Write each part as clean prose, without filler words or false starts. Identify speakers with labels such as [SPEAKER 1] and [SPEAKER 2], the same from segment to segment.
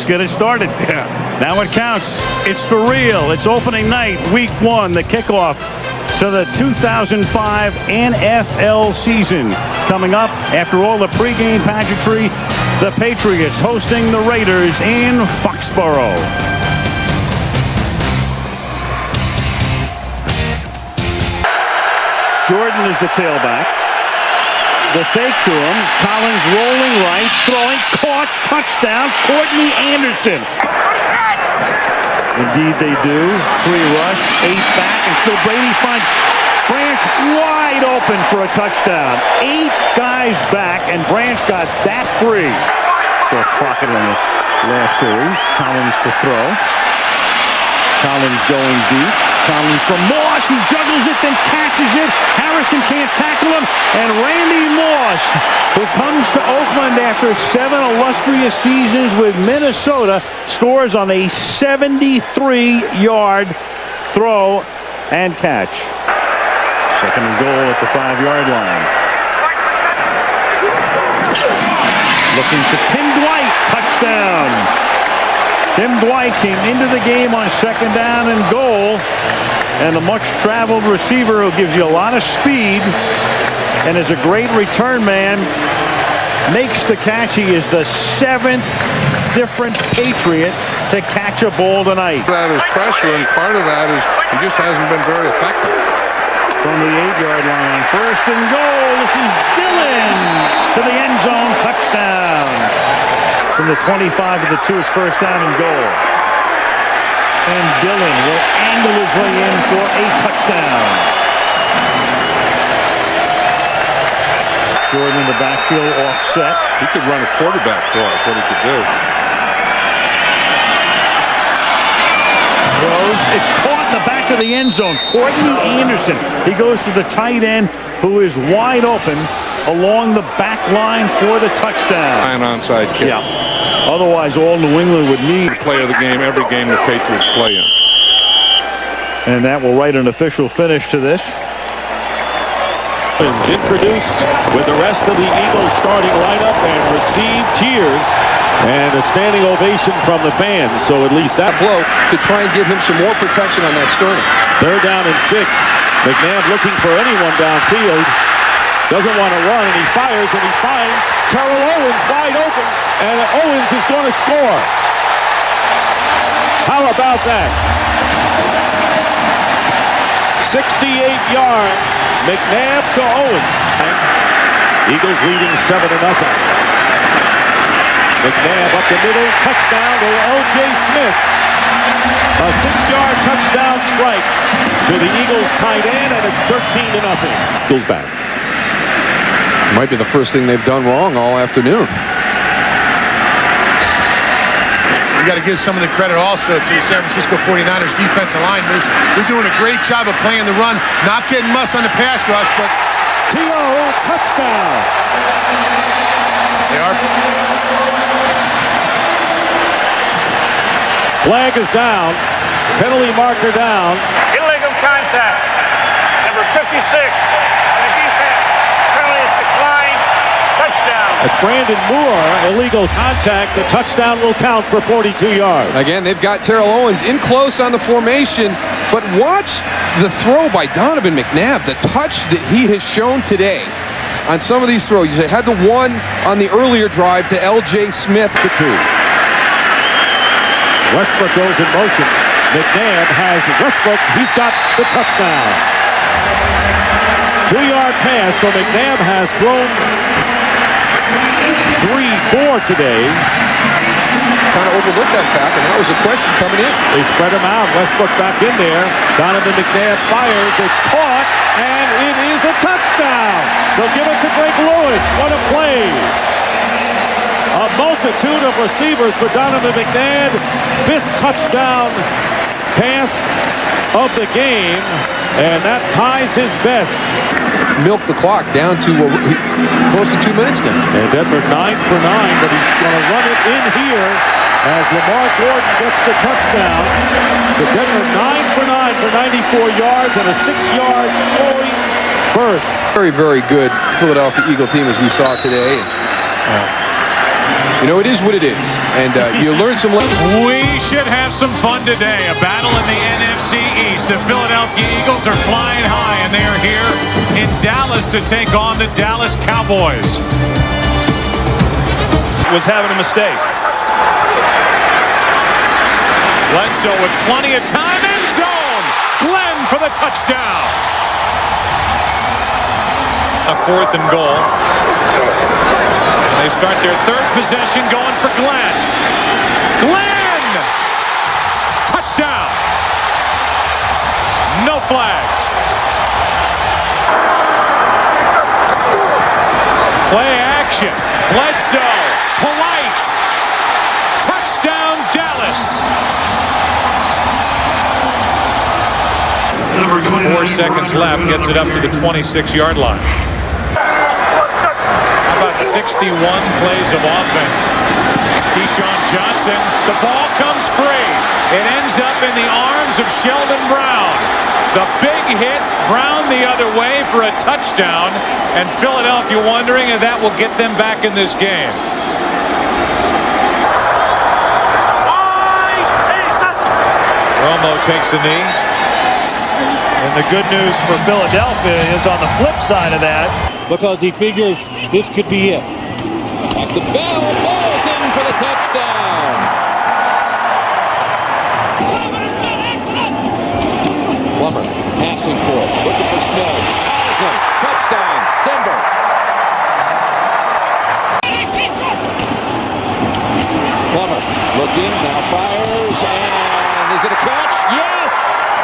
[SPEAKER 1] get it started.
[SPEAKER 2] Yeah.
[SPEAKER 1] Now it counts. It's for real. It's opening night, week 1, the kickoff to the 2005 NFL season. Coming up after all the pregame pageantry, the Patriots hosting the Raiders in Foxborough. Jordan is the tailback. The fake to him. Collins rolling right, throwing, caught, touchdown, Courtney Anderson. Indeed they do. 3 rush, 8 back, and still Brady finds Branch wide open for a touchdown. 8 guys back, and Branch got that free. Saw Crockett in the last series. Collins to throw. Collins going deep. Collins from Moss. He juggles it, then catches it. Harrison can't tackle him. And Randy Moss, who comes to Oakland after 7 illustrious seasons with Minnesota, scores on a 73-yard throw and catch. 2nd and goal at the 5-yard line. Looking to Tim Dwight. Touchdown. Tim Dwight came into the game on 2nd down and goal. And the much-traveled receiver who gives you a lot of speed and is a great return man makes the catch. He is the 7th different Patriot to catch a ball tonight.
[SPEAKER 2] That is pressure, and part of that is he just hasn't been very effective.
[SPEAKER 1] From the 8-yard line, 1st and goal. This is Dillon to the end zone. Touchdown. From the 25 to the 2, it's 1st down and goal. And Dillon will angle his way in for a touchdown. Jordan in the backfield, offset.
[SPEAKER 2] He could run a quarterback for us, what he could do.
[SPEAKER 1] Throws. It's caught in the back of the end zone. Courtney Anderson. He goes to the tight end, who is wide open along the back line for the touchdown.
[SPEAKER 2] An onside kick.
[SPEAKER 1] Yeah. Otherwise, all New England would need.
[SPEAKER 2] Play of the game, every game the Patriots play in.
[SPEAKER 1] And that will write an official finish to this.
[SPEAKER 3] Introduced with the rest of the Eagles starting lineup and received cheers and a standing ovation from the fans. So at least that
[SPEAKER 4] blow to try and give him some more protection on that sternum.
[SPEAKER 3] 3rd down and 6. McNabb looking for anyone downfield. Doesn't want to run, and he fires, and he finds Terrell Owens wide open, and Owens is going to score. How about that? 68 yards, McNabb to Owens. Eagles leading 7-0. McNabb up the middle, touchdown to L.J. Smith. A 6-yard touchdown strike to the Eagles tight end, and it's 13-0. Eagles back.
[SPEAKER 4] Might be the first thing they've done wrong all afternoon.
[SPEAKER 5] You got to give some of the credit also to the San Francisco 49ers defensive line. They're doing a great job of playing the run, not getting muss on the pass rush, but
[SPEAKER 3] T.O. touchdown.
[SPEAKER 5] They are.
[SPEAKER 3] Flag is down. Penalty marker down.
[SPEAKER 6] Illegal contact. Number 56. The defense. Penalty is declined. Touchdown.
[SPEAKER 3] That's Brandon Moore. Illegal contact. The touchdown will count for 42 yards.
[SPEAKER 4] Again, they've got Terrell Owens in close on the formation, but watch the throw by Donovan McNabb. The touch that he has shown today on some of these throws. He had the one on the earlier drive to L.J. Smith.
[SPEAKER 3] The 2. Westbrook goes in motion. McNabb has Westbrook. He's got the touchdown. 2-yard pass, so McNabb has thrown 3-4 today.
[SPEAKER 4] Kind of overlooked that fact, and that was a question coming in.
[SPEAKER 3] They spread him out. Westbrook back in there. Donovan McNabb fires. It's caught, and it is a touchdown. They'll give it to Greg Lewis. What a play. A multitude of receivers for Donovan McNabb. 5th touchdown pass of the game, and that ties his best.
[SPEAKER 4] Milk the clock down to close to 2 minutes now.
[SPEAKER 3] And Denver 9 for 9, but he's going to run it in here as Lamar Gordon gets the touchdown. So Denver 9 for 9 for 94 yards and a 6-yard scoring berth.
[SPEAKER 4] Very, very good Philadelphia Eagle team as we saw today. You know, it is what it is. And you learn some lessons.
[SPEAKER 7] We should have some fun today. A battle in the NFC East. The Philadelphia Eagles are flying high, and they are here in Dallas to take on the Dallas Cowboys.
[SPEAKER 1] Was having a mistake.
[SPEAKER 7] Bledsoe with plenty of time. End zone. Glenn for the touchdown. A 4th and goal. They start their 3rd possession going for Glenn. Glenn! Touchdown! No flags. Play action. Bledsoe. Polite. Touchdown Dallas. 4 seconds left. Gets it up to the 26-yard line. About 61 plays of offense. Keyshawn Johnson, the ball comes free. It ends up in the arms of Sheldon Brown. The big hit, Brown the other way for a touchdown, and Philadelphia wondering if that will get them back in this game. Romo takes a knee.
[SPEAKER 1] And the good news for Philadelphia is on the flip side of that,
[SPEAKER 3] because he figures this could be it.
[SPEAKER 8] Back to Bell. Ball's in for the touchdown. Plummer passing for it. Looking for Smith. Awesome. Touchdown. Denver. Plummer looking. Now fires. And is it a catch? Yes.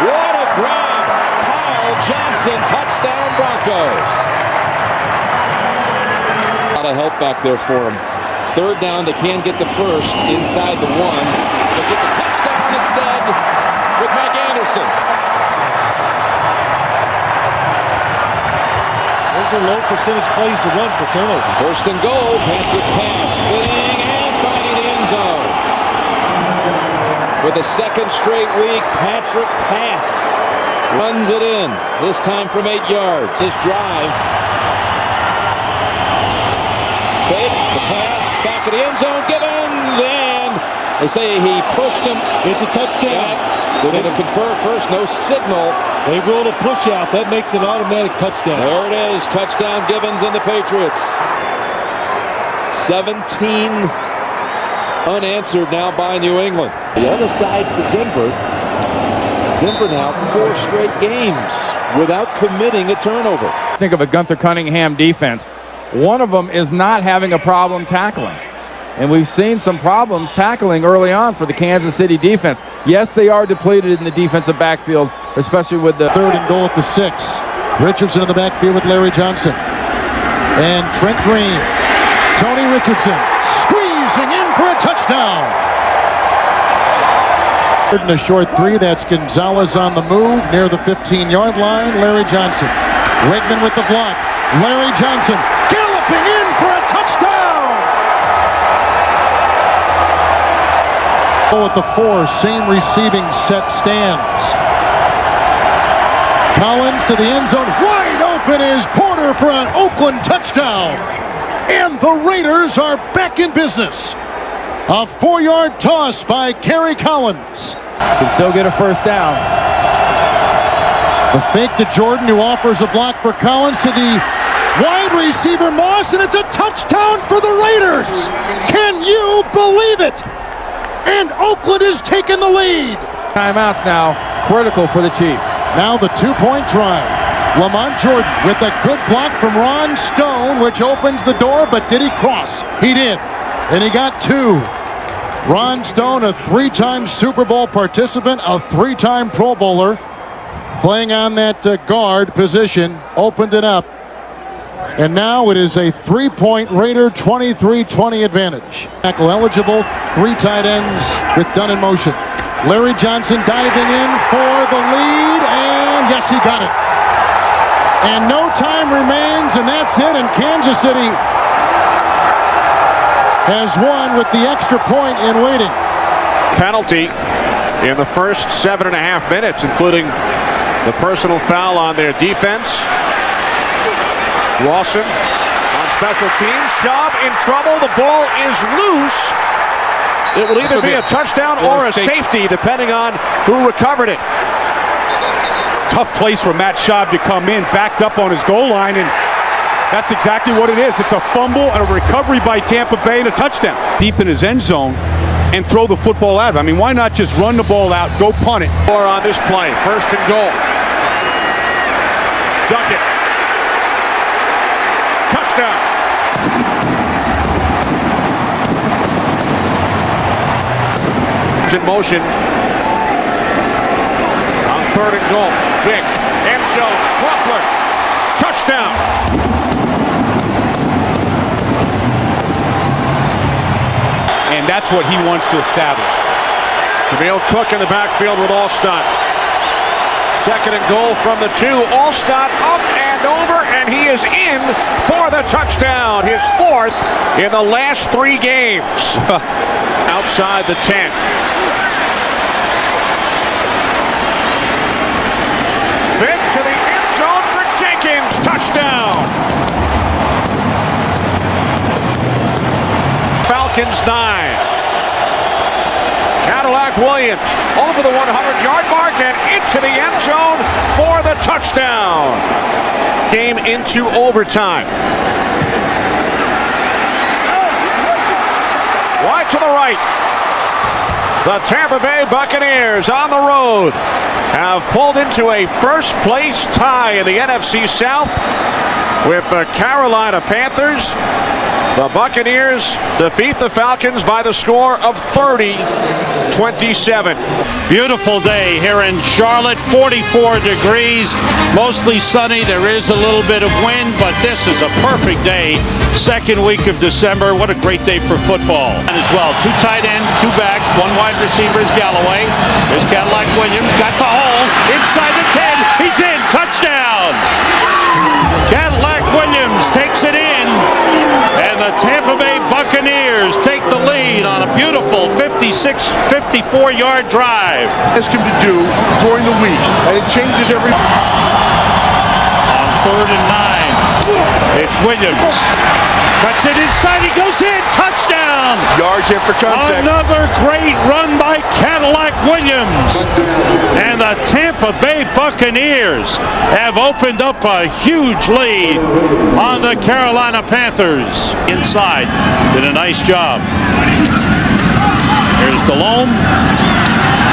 [SPEAKER 8] What a grab. Kyle Johnson. Touchdown Broncos. A lot of help back there for him. 3rd down, they can get the 1st inside the 1. They'll get the touchdown instead with Mike Anderson.
[SPEAKER 3] Those are low percentage plays to run for turnover.
[SPEAKER 8] 1st and goal, Patrick pass, spinning and finding the end zone. For the 2nd straight week, Patrick pass runs it in. This time from 8 yards. His drive. Fake, the pass, back of the end zone, Gibbons, and they say he pushed him.
[SPEAKER 3] It's a touchdown.
[SPEAKER 8] Yeah, they're going to confer first, no signal.
[SPEAKER 3] They ruled a push out. That makes an automatic touchdown.
[SPEAKER 8] There it is, touchdown Gibbons and the Patriots. 17 unanswered now by New England. The other side for Denver. Denver now 4 straight games without committing a turnover.
[SPEAKER 9] Think of a Gunther Cunningham defense. One of them is not having a problem tackling. And we've seen some problems tackling early on for the Kansas City defense. Yes, they are depleted in the defensive backfield, especially with the
[SPEAKER 10] 3rd and goal at the 6. Richardson in the backfield with Larry Johnson. And Trent Green. Tony Richardson squeezing in for a touchdown. 3rd and a short 3. That's Gonzalez on the move near the 15-yard line. Larry Johnson. Wegman with the block. Larry Johnson galloping in for a touchdown! At the 4, same receiving set stands. Collins to the end zone, wide open is Porter for an Oakland touchdown. And the Raiders are back in business. A 4-yard toss by Kerry Collins.
[SPEAKER 9] can still get a 1st down.
[SPEAKER 10] The fake to Jordan, who offers a block for Collins to the wide receiver Moss, and it's a touchdown for the Raiders. Can you believe it? And Oakland is taking the lead.
[SPEAKER 9] Timeouts now, critical for the Chiefs.
[SPEAKER 10] Now the 2-point try. Lamont Jordan with a good block from Ron Stone, which opens the door, but did he cross? He did, and he got 2. Ron Stone, a 3-time Super Bowl participant, a 3-time Pro Bowler, playing on that guard position, opened it up. And now it is a 3-point Raider 23-20 advantage. Tackle eligible, 3 tight ends with Dunn in motion. Larry Johnson diving in for the lead, and yes, he got it. And no time remains, and that's it, and Kansas City has won with the extra point in waiting.
[SPEAKER 11] Penalty in the first 7.5 minutes, including the personal foul on their defense. Lawson on special teams. Schaub in trouble. The ball is loose. It will either be a touchdown or a safety, depending on who recovered it.
[SPEAKER 12] Tough place for Matt Schaub to come in, backed up on his goal line, and that's exactly what it is. It's a fumble and a recovery by Tampa Bay and a touchdown. Deep in his end zone and throw the football out. I mean, why not just run the ball out, go punt it?
[SPEAKER 11] Or on this play, 1st and goal. Duckett. Touchdown. It's in motion. On 3rd and goal. Vick. End zone. Crawford. Touchdown.
[SPEAKER 12] And that's what he wants to establish.
[SPEAKER 11] Jameel Cook in the backfield with Alstott. 2nd and goal from the 2. Alstott up and over, and he is in for the touchdown. His 4th in the last 3 games. Outside the 10. Vick to the end zone for Jenkins. Touchdown. Falcons 9. Cadillac Williams over the 100-yard mark and into the end zone for the touchdown. Game into overtime. Wide to the right. The Tampa Bay Buccaneers on the road have pulled into a first-place tie in the NFC South with the Carolina Panthers. The Buccaneers defeat the Falcons by the score of 30-27.
[SPEAKER 1] Beautiful day here in Charlotte, 44 degrees, mostly sunny. There is a little bit of wind, but this is a perfect day. 2nd week of December. What a great day for football. And as well, 2 tight ends, 2 backs, 1 wide receiver is Galloway. There's Cadillac Williams, got the hole, inside the 10, he's in, touchdown! Cadillac Williams takes it in, and the Tampa Bay Buccaneers take the lead on a beautiful 54-yard drive.
[SPEAKER 5] Ask him to do during the week, and it changes every.
[SPEAKER 1] On 3rd and 9, it's Williams. Cuts it inside, he goes in, touchdown!
[SPEAKER 5] Yards after contact.
[SPEAKER 1] Another great run by Cadillac Williams. And the Tampa Bay Buccaneers have opened up a huge lead on the Carolina Panthers. Inside, did a nice job. Here's Delhomme,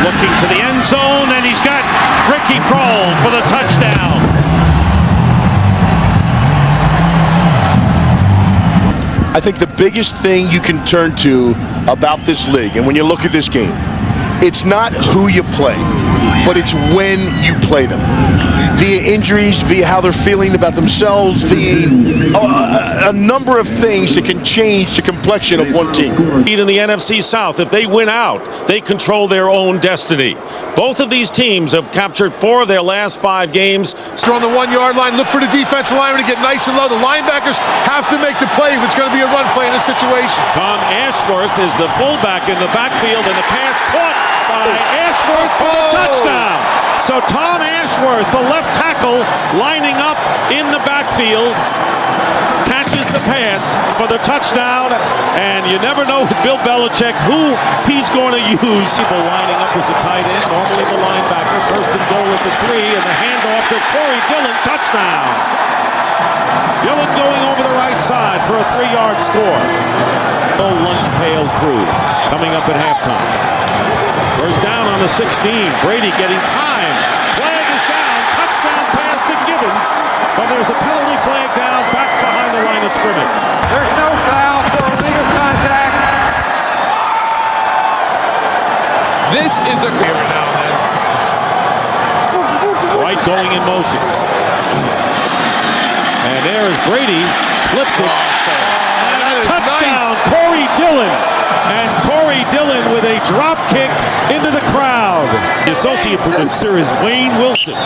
[SPEAKER 1] looking to the end zone, and he's got Ricky Prohl for the touchdown.
[SPEAKER 13] I think the biggest thing you can turn to about this league, and when you look at this game, it's not who you play, but it's when you play them. Via injuries, via how they're feeling about themselves, via a number of things that can change the complexion of one team.
[SPEAKER 14] In the NFC South, if they win out, they control their own destiny. Both of these teams have captured 4 of their last 5 games.
[SPEAKER 5] On the 1-yard line, look for the defensive lineman to get nice and low. The linebackers have to make the play if it's going to be a run play in this situation.
[SPEAKER 14] Tom Ashworth is the fullback in the backfield, and the pass caught by Ashworth for the touchdown. So Tom Ashworth, the left tackle, lining up in the backfield, catches the pass for the touchdown, and you never know with Bill Belichick who he's going to use. People lining up as a tight end, normally the linebacker. 1st and goal at the 3, and the handoff to Corey Dillon, touchdown. Dillon going over the right side for a 3-yard score. Old lunch pail crew coming up at halftime. First down on the 16. Brady getting time. Flag is down. Touchdown pass to Gibbons. But there's a penalty flag down back behind the line of scrimmage.
[SPEAKER 15] There's no foul for illegal contact.
[SPEAKER 4] This is a
[SPEAKER 15] Every now and then.
[SPEAKER 14] Right going in motion. And there is Brady. Flips it. And a touchdown. Nice. Corey Dillon. And Corey Dillon with a drop kick into the crowd. The associate producer is Wayne Wilson.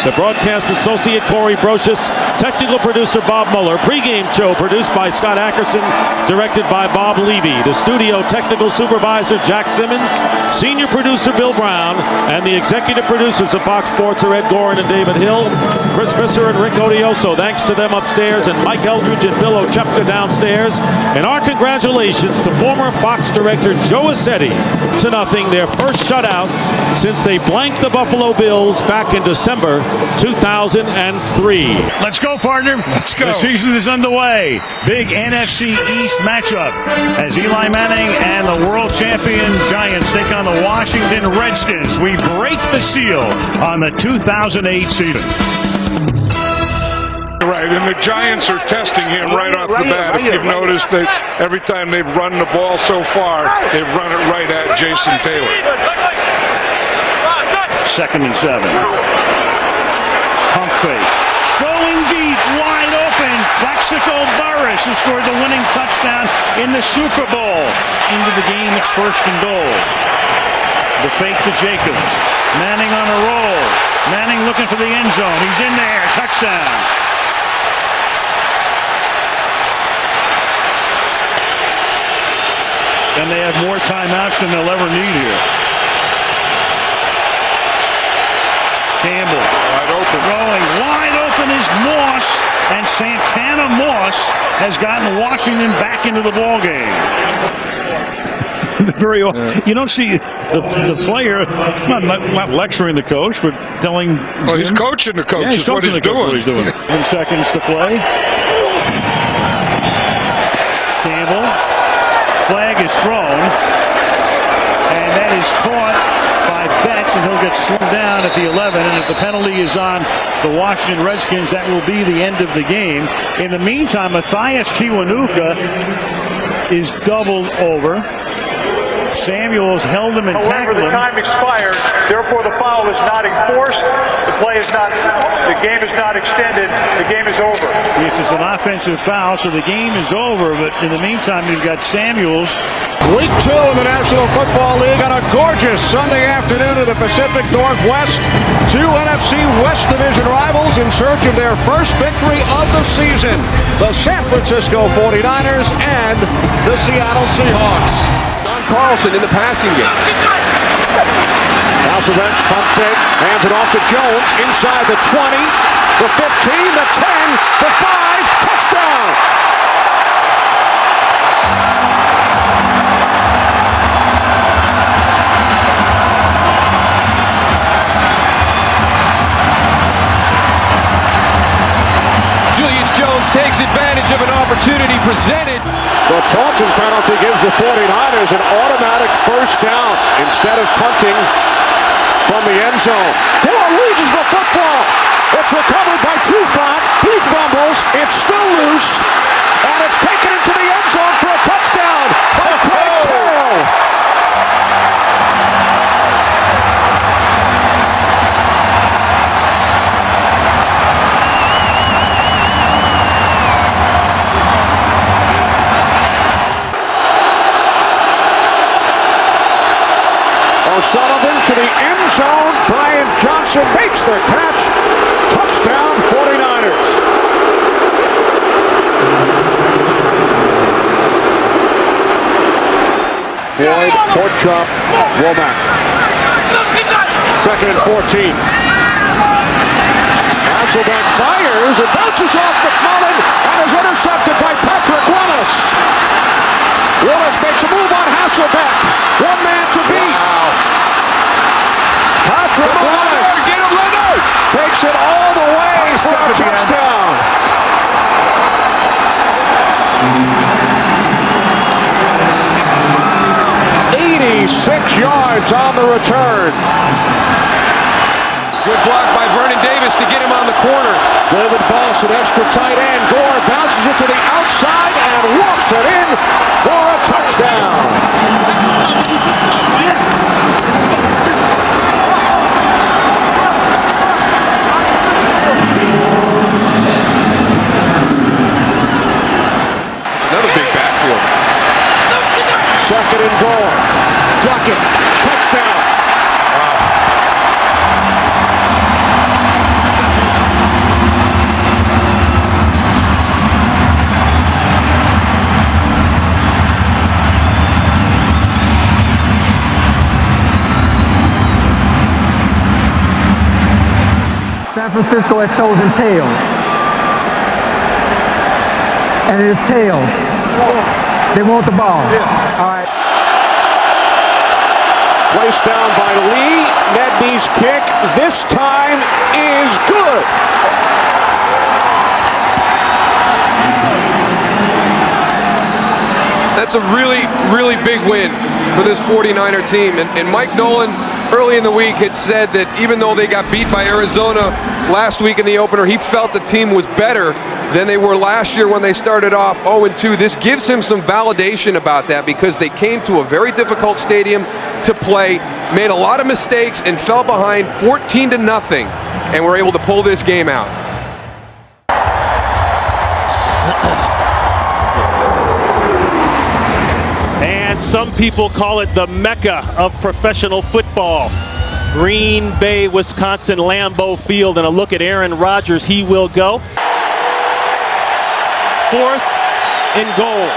[SPEAKER 14] The broadcast associate, Corey Brocious. Technical producer, Bob Mueller. Pre-game show produced by Scott Ackerson, directed by Bob Levy. The studio technical supervisor, Jack Simmons. Senior producer, Bill Brown. And the executive producers of Fox Sports are Ed Gorin and David Hill. Chris Visser and Rick Odioso. Thanks to them upstairs. And Mike Eldridge and Bill Ochepka downstairs. And our congratulations to former Fox director Joe Assetti. 2-0, their first shutout since they blanked the Buffalo Bills back in December 2003.
[SPEAKER 1] Let's go, partner.
[SPEAKER 2] Let's go.
[SPEAKER 1] The season is underway. Big NFC East matchup as Eli Manning and the world champion Giants take on the Washington Redskins. We break the seal on the 2008 season.
[SPEAKER 2] Right, and the Giants are testing him right off the bat. If you've noticed, every time they've run the ball so far, they've run it right at Jason Taylor.
[SPEAKER 1] 2nd and 7. Pump fake. Going deep, wide open. Plaxico Burress, who scored the winning touchdown in the Super Bowl. Into the game, it's 1st and goal. The fake to Jacobs. Manning on a roll. Manning looking for the end zone. He's in there. Touchdown. And they have more timeouts than they'll ever need here. Campbell.
[SPEAKER 2] Wide open.
[SPEAKER 1] Throwing wide open is Moss. And Santana Moss has gotten Washington back into the ballgame. You don't see the player not lecturing the coach, but telling.
[SPEAKER 2] Well, he's coaching the coach.
[SPEAKER 1] Yeah, he's coaching the coach. What he's doing. 7 seconds to play. Campbell. Flag is thrown, and that is caught by Betts, and he'll get slowed down at the 11. And if the penalty is on the Washington Redskins, that will be the end of the game. In the meantime, Matthias Kiwanuka is doubled over. Samuels held him and tackled him.
[SPEAKER 6] However, the time expired. Therefore, the foul is not enforced. The game is not extended. The game is over.
[SPEAKER 1] Yes, it's an offensive foul, so the game is over. But in the meantime, you've got Samuels.
[SPEAKER 11] Week 2 in the National Football League on a gorgeous Sunday afternoon in the Pacific Northwest. 2 NFC West Division rivals in search of their first victory of the season. The San Francisco 49ers and the Seattle Seahawks.
[SPEAKER 4] Carlson in the passing game.
[SPEAKER 11] Hasselbeck, pump fake, hands it off to Jones, inside the 20, the 15, the 10, the 5, touchdown!
[SPEAKER 4] Julius Jones takes advantage of an opportunity presented.
[SPEAKER 11] The Taunton penalty gives the 49ers an automatic first down instead of punting from the end zone. Gore loses the football. It's recovered by Trufant. He fumbles. It's still loose. And it's taken into the end zone for a touchdown by Craig Terrell. O'Sullivan to the end zone. Brian Johnson makes the catch. Touchdown 49ers. Floyd, court chop, Womack. 2nd and 14. Hasselbeck fires and bounces off McMullen and is intercepted by Patrick Willis. Willis makes a move on Hasselbeck. One man to beat. Wow. Patrick Willis
[SPEAKER 4] Get him, Leonard!
[SPEAKER 11] takes it all the way for a touchdown. 86 yards on the return.
[SPEAKER 4] Good block by Vernon Davis to get him on the corner.
[SPEAKER 11] David Boss, an extra tight end. Gore bounces it to the outside and walks it in for a touchdown. Second and goal.
[SPEAKER 7] pocket. Touchdown.
[SPEAKER 16] San Francisco has chosen tails. And it is tails. They want the ball. Yes. All right.
[SPEAKER 11] Placed down by Lee. Nedney's kick this time is good.
[SPEAKER 4] That's a really, really big win for this 49er team. And Mike Nolan, early in the week, had said that even though they got beat by Arizona last week in the opener, he felt the team was better than they were last year when they started off 0-2. This gives him some validation about that because they came to a very difficult stadium to play, made a lot of mistakes, and fell behind 14-0, and were able to pull this game out.
[SPEAKER 14] And some people call it the Mecca of professional football. Green Bay, Wisconsin, Lambeau Field, and a look at Aaron Rodgers. He will go. 4th and goal.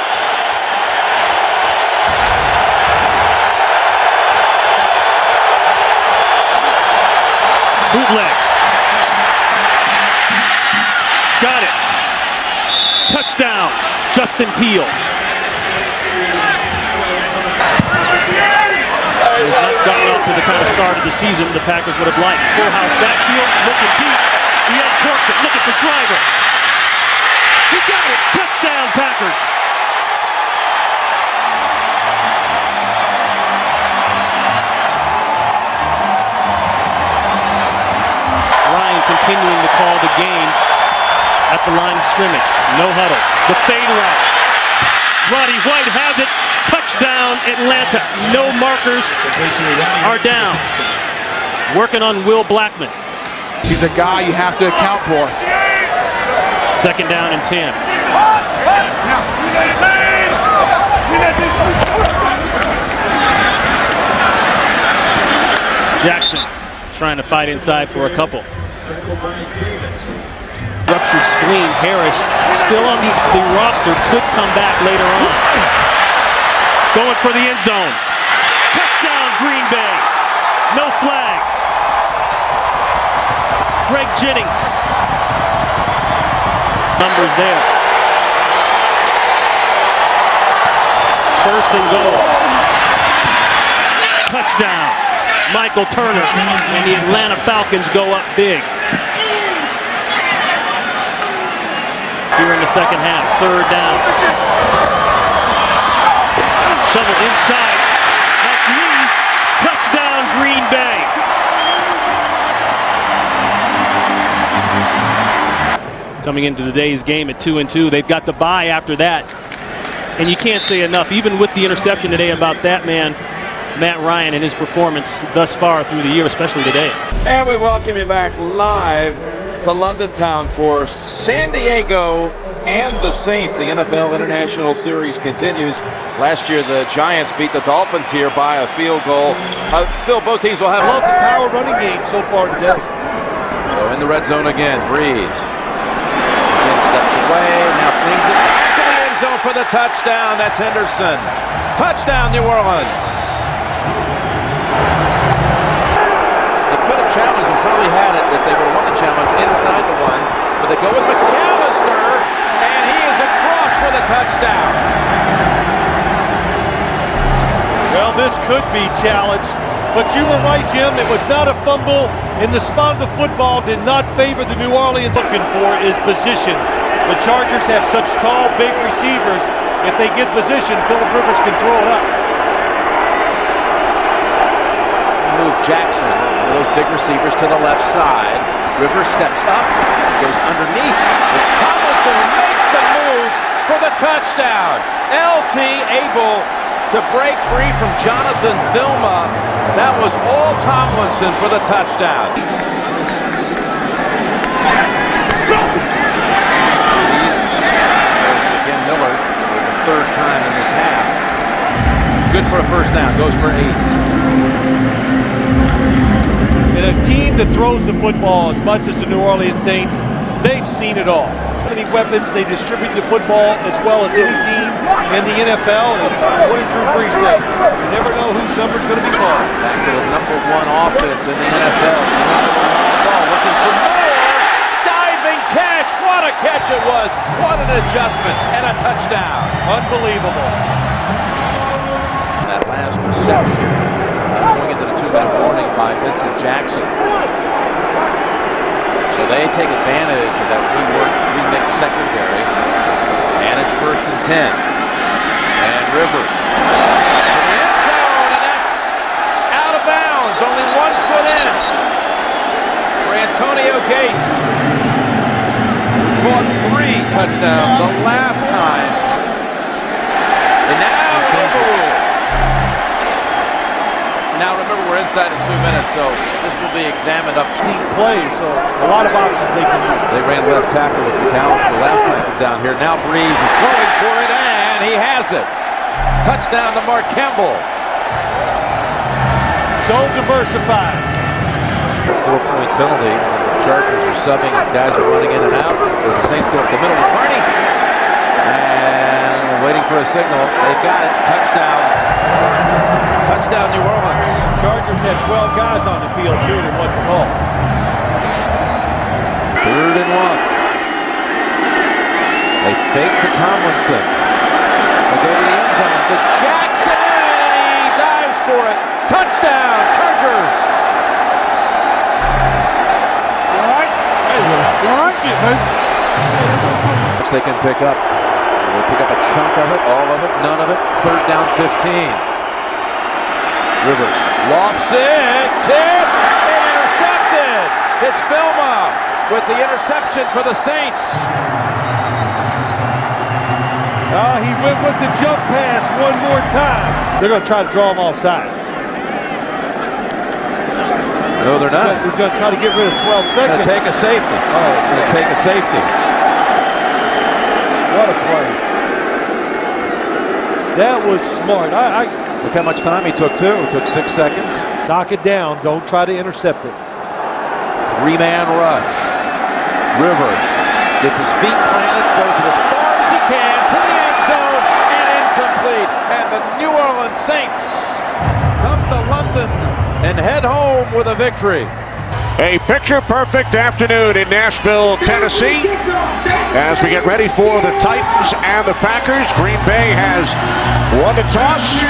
[SPEAKER 14] Bootleg. Got it. Touchdown, Justin Peele. He's not gotten off to the kind of start of the season the Packers would have liked. Full house backfield, looking deep. He uncorks it, looking for Driver. He got it. Touchdown, Packers. Ryan continuing to call the game at the line of scrimmage. No huddle. The fade route. Roddy White has it. Touchdown, Atlanta. No markers are down. Working on Will Blackman.
[SPEAKER 17] He's a guy you have to account for.
[SPEAKER 14] 2nd down and 10. Jackson trying to fight inside for a couple. Ruptured spleen. Harris still on the roster. Could come back later on. Going for the end zone. Touchdown, Green Bay. No flags. Greg Jennings. Numbers there. 1st and goal. Touchdown. Michael Turner and the Atlanta Falcons go up big. Here in the second half, 3rd down. Shovel inside. That's Lee. Touchdown, Green Bay. Coming into today's game at 2-2. They've got the bye after that. And you can't say enough, even with the interception today, about that man, Matt Ryan, and his performance thus far through the year, especially today.
[SPEAKER 18] And we welcome you back live to London Town for San Diego and the Saints. The NFL International Series continues. Last year, the Giants beat the Dolphins here by a field goal. Phil, both teams will have
[SPEAKER 3] love the power running game so far today.
[SPEAKER 18] So in the red zone again, Breeze. Again steps away, now flings it back to the end zone for the touchdown. That's Henderson. Touchdown, New Orleans. They could have challenged and probably had it if they would have won the challenge inside the one. But they go with McAllister, and he is across for the touchdown.
[SPEAKER 3] Well, this could be challenged, but you were right, Jim. It was not a fumble, and the spot of the football did not favor the New Orleans. Looking for is position. The Chargers have such tall, big receivers. If they get position, Phillip Rivers can throw it up.
[SPEAKER 18] Move Jackson, those big receivers to the left side. Rivers steps up, goes underneath. It's Tomlinson who makes the move for the touchdown. LT able to break free from Jonathan Vilma. That was all Tomlinson for the touchdown. Again, Miller for the 3rd time in this half. Good good for a first down. Goes for 8.
[SPEAKER 3] In a team that throws the football as much as the New Orleans Saints, they've seen it all. How many weapons they distribute the football as well as any team in the NFL is 1 through 3 safe. You never know whose number's going to be called.
[SPEAKER 18] Back to the #1 offense in the NFL. Ball looking for more. Diving catch. What a catch it was. What an adjustment and a touchdown.
[SPEAKER 3] Unbelievable.
[SPEAKER 18] That last reception going into the 2-minute warning by Vincent Jackson. So they take advantage of that remixed secondary. And it's 1st and 10. And Rivers in the end zone, and that's out of bounds. Only 1 foot in for Antonio Gates. Caught 3 touchdowns the last time. And now overruled. Now remember, we're inside of 2 minutes, so this will be examined up.
[SPEAKER 3] Team play, so a lot of options they can use.
[SPEAKER 18] They ran left tackle with McAllister last time from down here. Now Breeze is going for it, and he has it. Touchdown to Mark Campbell.
[SPEAKER 3] So diversified.
[SPEAKER 18] 4-point penalty. The Chargers are subbing. Guys are running in and out as the Saints go up the middle with Carney. And waiting for a signal. They've got it. Touchdown. Touchdown, New Orleans.
[SPEAKER 3] Chargers had 12 guys on the field, too, that wasn't called.
[SPEAKER 18] 3rd and 1. They fake to Tomlinson. They go to the end zone to Jackson, and he dives for it. Touchdown, Chargers. Which they can pick up. They'll pick up a chunk of it, all of it, none of it. 3rd down, 15. Rivers lofts it, tipped, and intercepted. It's Filma with the interception for the Saints.
[SPEAKER 3] He went with the jump pass one more time. They're going to try to draw him off sides.
[SPEAKER 18] No, they're not.
[SPEAKER 3] He's going to try to get rid of 12 seconds.
[SPEAKER 18] Going to take a safety. He's going to take a safety.
[SPEAKER 3] What a play. That was smart.
[SPEAKER 18] Look how much time he took, too. It took 6 seconds.
[SPEAKER 3] Knock it down. Don't try to intercept it.
[SPEAKER 18] 3-man rush. Rivers gets his feet planted, throws it as far as he can to the end zone, and incomplete. And the New Orleans Saints come to London and head home with a victory.
[SPEAKER 11] A picture-perfect afternoon in Nashville, Tennessee. As we get ready for the Titans and the Packers, Green Bay has won the toss.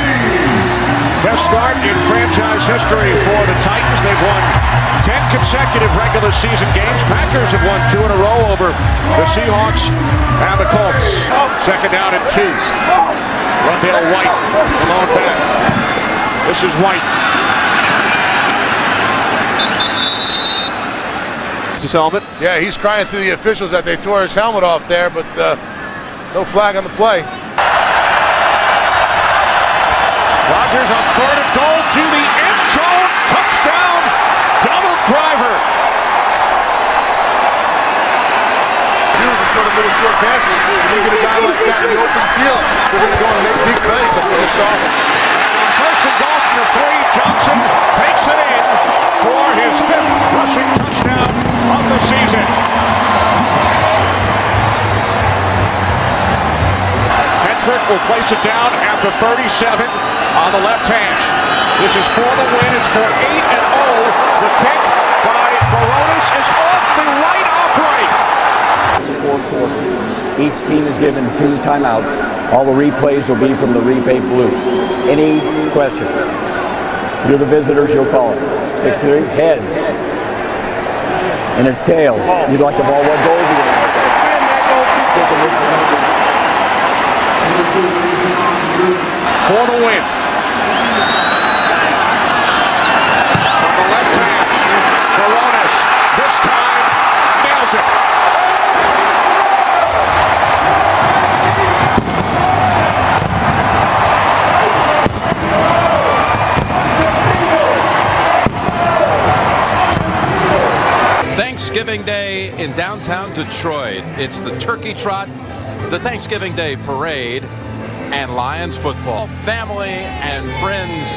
[SPEAKER 11] Best start in franchise history for the Titans. They've won 10 consecutive regular season games. Packers have won 2 in a row over the Seahawks and the Colts. 2nd down and 2. Rondale White, the lone back. This is White.
[SPEAKER 18] His helmet.
[SPEAKER 5] Yeah, he's crying to the officials that they tore his helmet off there, but no flag on the play.
[SPEAKER 11] Rodgers on 3rd and goal to the end zone. Touchdown, double driver.
[SPEAKER 5] Use a sort of little short passes. When you get a guy like that in the open field, they're going to go and make big plays like we just saw.
[SPEAKER 11] 1st and goal from the 3. Johnson takes it in for his 5th rushing touchdown of the season. Hendrick will place it down at the 37 on the left hash. This is for the win. It's for 8-0. The kick by Baronis is off the right upright.
[SPEAKER 19] Fourth quarter. Each team is given 2 timeouts. All the replays will be from the replay booth. Any questions? You're the visitors, you'll call it. 6-3, heads. And it's tails. You'd like the ball. What goal is he going to make?
[SPEAKER 11] For the win. From the left hash, Baronis this time nails it.
[SPEAKER 8] Thanksgiving Day in downtown Detroit. It's the Turkey Trot, the Thanksgiving Day Parade. and Lions football. Family and friends,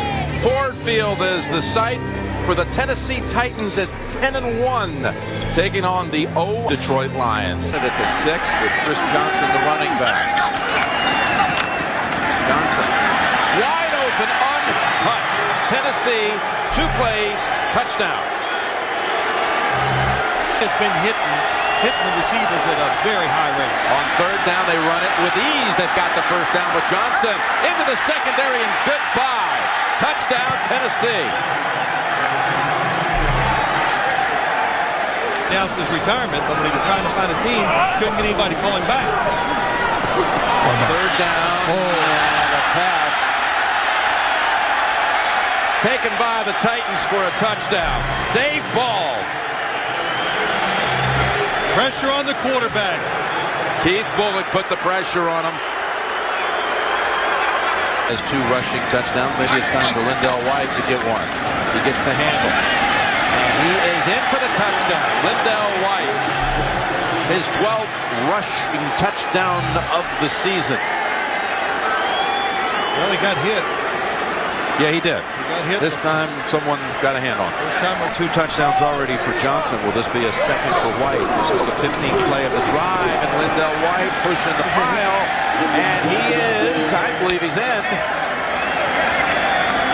[SPEAKER 8] Ford Field is the site for the Tennessee Titans at 10-1, taking on the Detroit Lions. At the 6 with Chris Johnson, the running back. Johnson, wide open, untouched. Tennessee, 2 plays, touchdown.
[SPEAKER 14] Has been hitting the receivers at a very high rate.
[SPEAKER 8] On 3rd down, they run it with ease. They've got the 1st down with Johnson into the secondary, and goodbye. Touchdown, Tennessee.
[SPEAKER 14] Announced his retirement, but when he was trying to find a team, couldn't get anybody to call him back.
[SPEAKER 8] 3rd down, and a pass taken by the Titans for a touchdown. Dave Ball.
[SPEAKER 14] Pressure on the quarterback.
[SPEAKER 8] Keith Bullock put the pressure on him. Has 2 rushing touchdowns. Maybe it's time for Lindell White to get one. He gets the handle. And he is in for the touchdown. Lindell White. His 12th rushing touchdown of the season.
[SPEAKER 14] Well, he got hit.
[SPEAKER 8] Yeah, he did.
[SPEAKER 14] He got hit.
[SPEAKER 8] This time, someone got a hand on him. 2 touchdowns already for Johnson. Will this be a 2nd for White? This is the 15th play of the drive, and Lindell White pushing the pile. And he is, I believe he's in.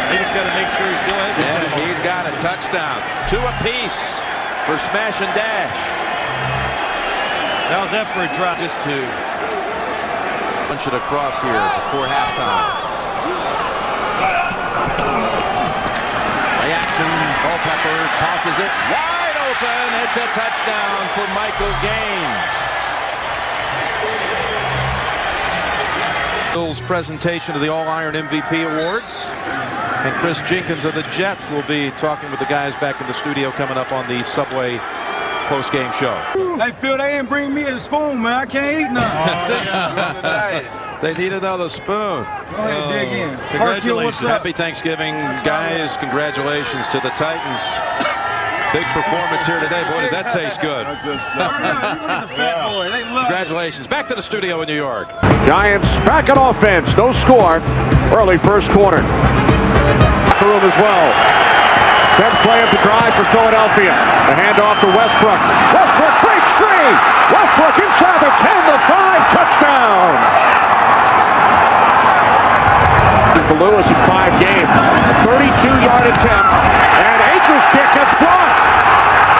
[SPEAKER 14] He just got to make sure he still has it.
[SPEAKER 8] And he's got a touchdown. 2 apiece for smash and dash.
[SPEAKER 14] How's that for a drop? Just 2.
[SPEAKER 8] Punch it across here before halftime. Play action. Culpepper tosses it wide open. It's a touchdown for Michael Gaines. Bill's presentation of the All-Iron MVP Awards. And Chris Jenkins of the Jets will be talking with the guys back in the studio coming up on the Subway post-game show.
[SPEAKER 15] Hey, Phil, they ain't bring me a spoon, man. I can't eat nothing.
[SPEAKER 8] They need another spoon.
[SPEAKER 15] Go ahead, dig in.
[SPEAKER 8] Congratulations. Happy Thanksgiving, guys. Congratulations to the Titans. Big performance here today. Boy, does that taste good. Congratulations. Back to the studio in New York.
[SPEAKER 3] Giants back on offense. No score. Early 1st quarter. Room as well. 10th play of the drive for Philadelphia. The handoff to Westbrook. Westbrook breaks free. Westbrook inside the 10, the 5, touchdown. For Lewis in 5 games. A 32-yard attempt. And Akers' kick gets blocked.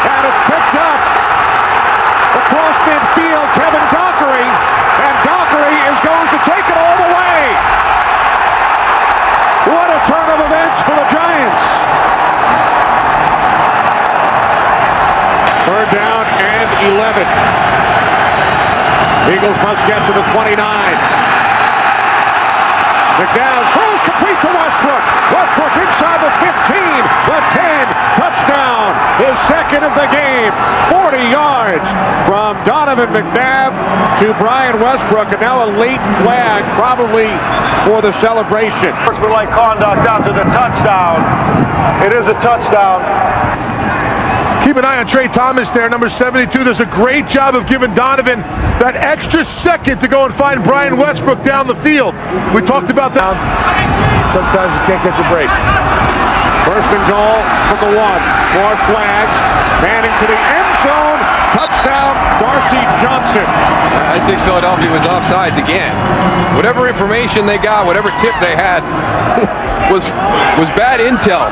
[SPEAKER 3] And it's picked up across midfield. Kevin Dockery. And Dockery is going to take it all the way. What a turn of events for the Giants. 3rd down and 11. Eagles must get to the 29. McNabb throws complete to Westbrook. Westbrook inside the 15, the 10, touchdown. His 2nd of the game. 40 yards from Donovan McNabb to Brian Westbrook, and now a late flag probably for the celebration.
[SPEAKER 6] Sportsmanlike conduct after the touchdown. It is a touchdown.
[SPEAKER 5] Keep an eye on Trey Thomas there, number 72. Does a great job of giving Donovan that extra second to go and find Brian Westbrook down the field. We talked about that. Sometimes you can't catch a break.
[SPEAKER 3] 1st and goal from the 1. More flags. Manning to the end zone. Touchdown, Darcy Johnson.
[SPEAKER 4] I think Philadelphia was offsides again. Whatever information they got, whatever tip they had, was bad intel.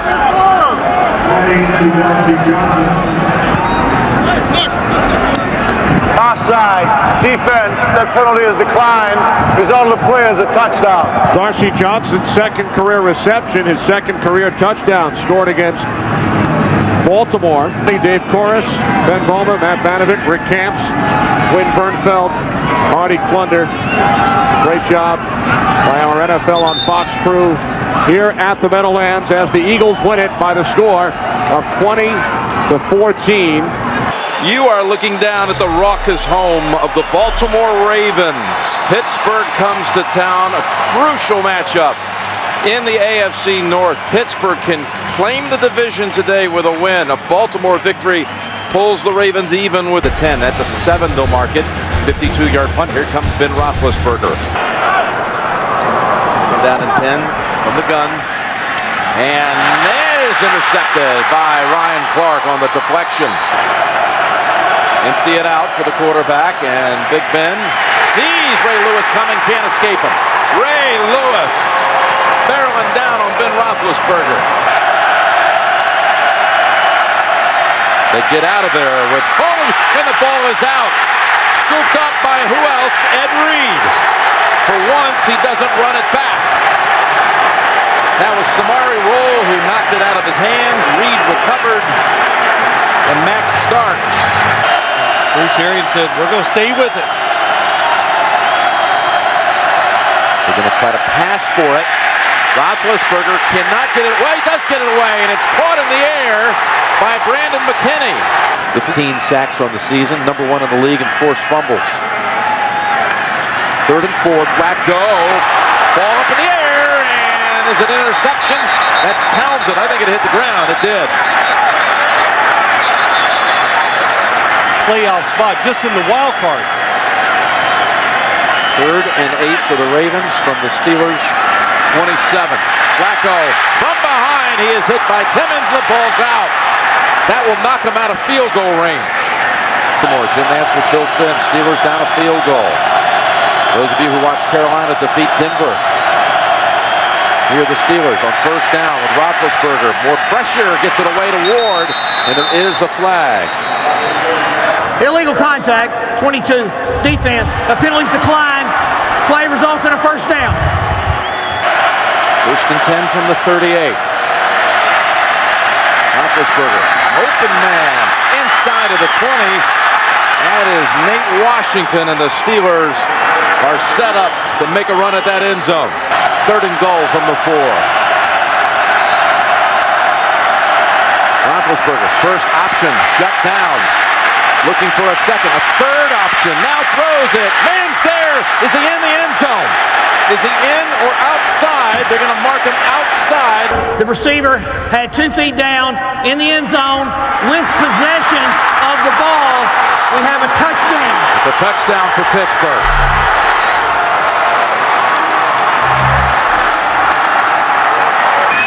[SPEAKER 6] Offside. Defense. That penalty is declined. Result of the play is a touchdown.
[SPEAKER 3] Darcy Johnson's 2nd career reception, his 2nd career touchdown, scored against Baltimore. Dave Corus, Ben Vollmer, Matt Vanovic, Rick Camps, Wynn Bernfeld, Artie Klunder. Great job by our NFL on Fox crew here at the Meadowlands as the Eagles win it by the score of 20-14.
[SPEAKER 8] You are looking down at the raucous home of the Baltimore Ravens. Pittsburgh comes to town, a crucial matchup in the AFC North. Pittsburgh can claim the division today with a win. A Baltimore victory pulls the Ravens even with a 10. At the 7, they'll mark it. 52-yard punt. Here comes Ben Roethlisberger.
[SPEAKER 18] Second down and 10 from the gun. And that is intercepted by Ryan Clark on the deflection. Empty it out for the quarterback, and Big Ben sees Ray Lewis coming, can't escape him. Ray Lewis barreling down on Ben Roethlisberger. They get out of there with Holmes, and the ball is out. Scooped up by who else? Ed Reed. For once, he doesn't run it back. That was Samari Rolle who knocked it out of his hands. Reed recovered, and Max Starks.
[SPEAKER 14] Bruce Arians said, we're going to stay with it.
[SPEAKER 18] They're going to try to pass for it. Roethlisberger cannot get it away. He does get it away, and it's caught in the air by Brandon McKinney. 15 sacks on the season, number 1 in the league in forced fumbles. 3rd and 4, Flacco. Ball up in the air, and is it an interception? That's Townsend. I think it hit the ground. It did.
[SPEAKER 14] Playoff spot just in the wild card.
[SPEAKER 18] 3rd and 8 for the Ravens from the Steelers' 27. Flacco from behind. He is hit by Timmons. The ball's out. That will knock him out of field goal range. Jim Nantz with Phil Simms. Steelers down a field goal. Those of you who watched Carolina defeat Denver. Here are the Steelers on 1st down with Roethlisberger. More pressure, gets it away to Ward, and there is a flag.
[SPEAKER 20] Illegal contact, 22. Defense, the penalties decline. Play results in a 1st down.
[SPEAKER 18] 1st and 10 from the 38. Roethlisberger, open man, inside of the 20. That is Nate Washington, and the Steelers are set up to make a run at that end zone. 3rd and goal from the 4. Roethlisberger, first option, shut down. Looking for a second, a 3rd option, now throws it. Man's there. Is he in the end zone? Is he in or outside? They're going to mark him outside.
[SPEAKER 20] The receiver had 2 feet down in the end zone with possession of the ball. We have a touchdown.
[SPEAKER 18] It's a touchdown for Pittsburgh.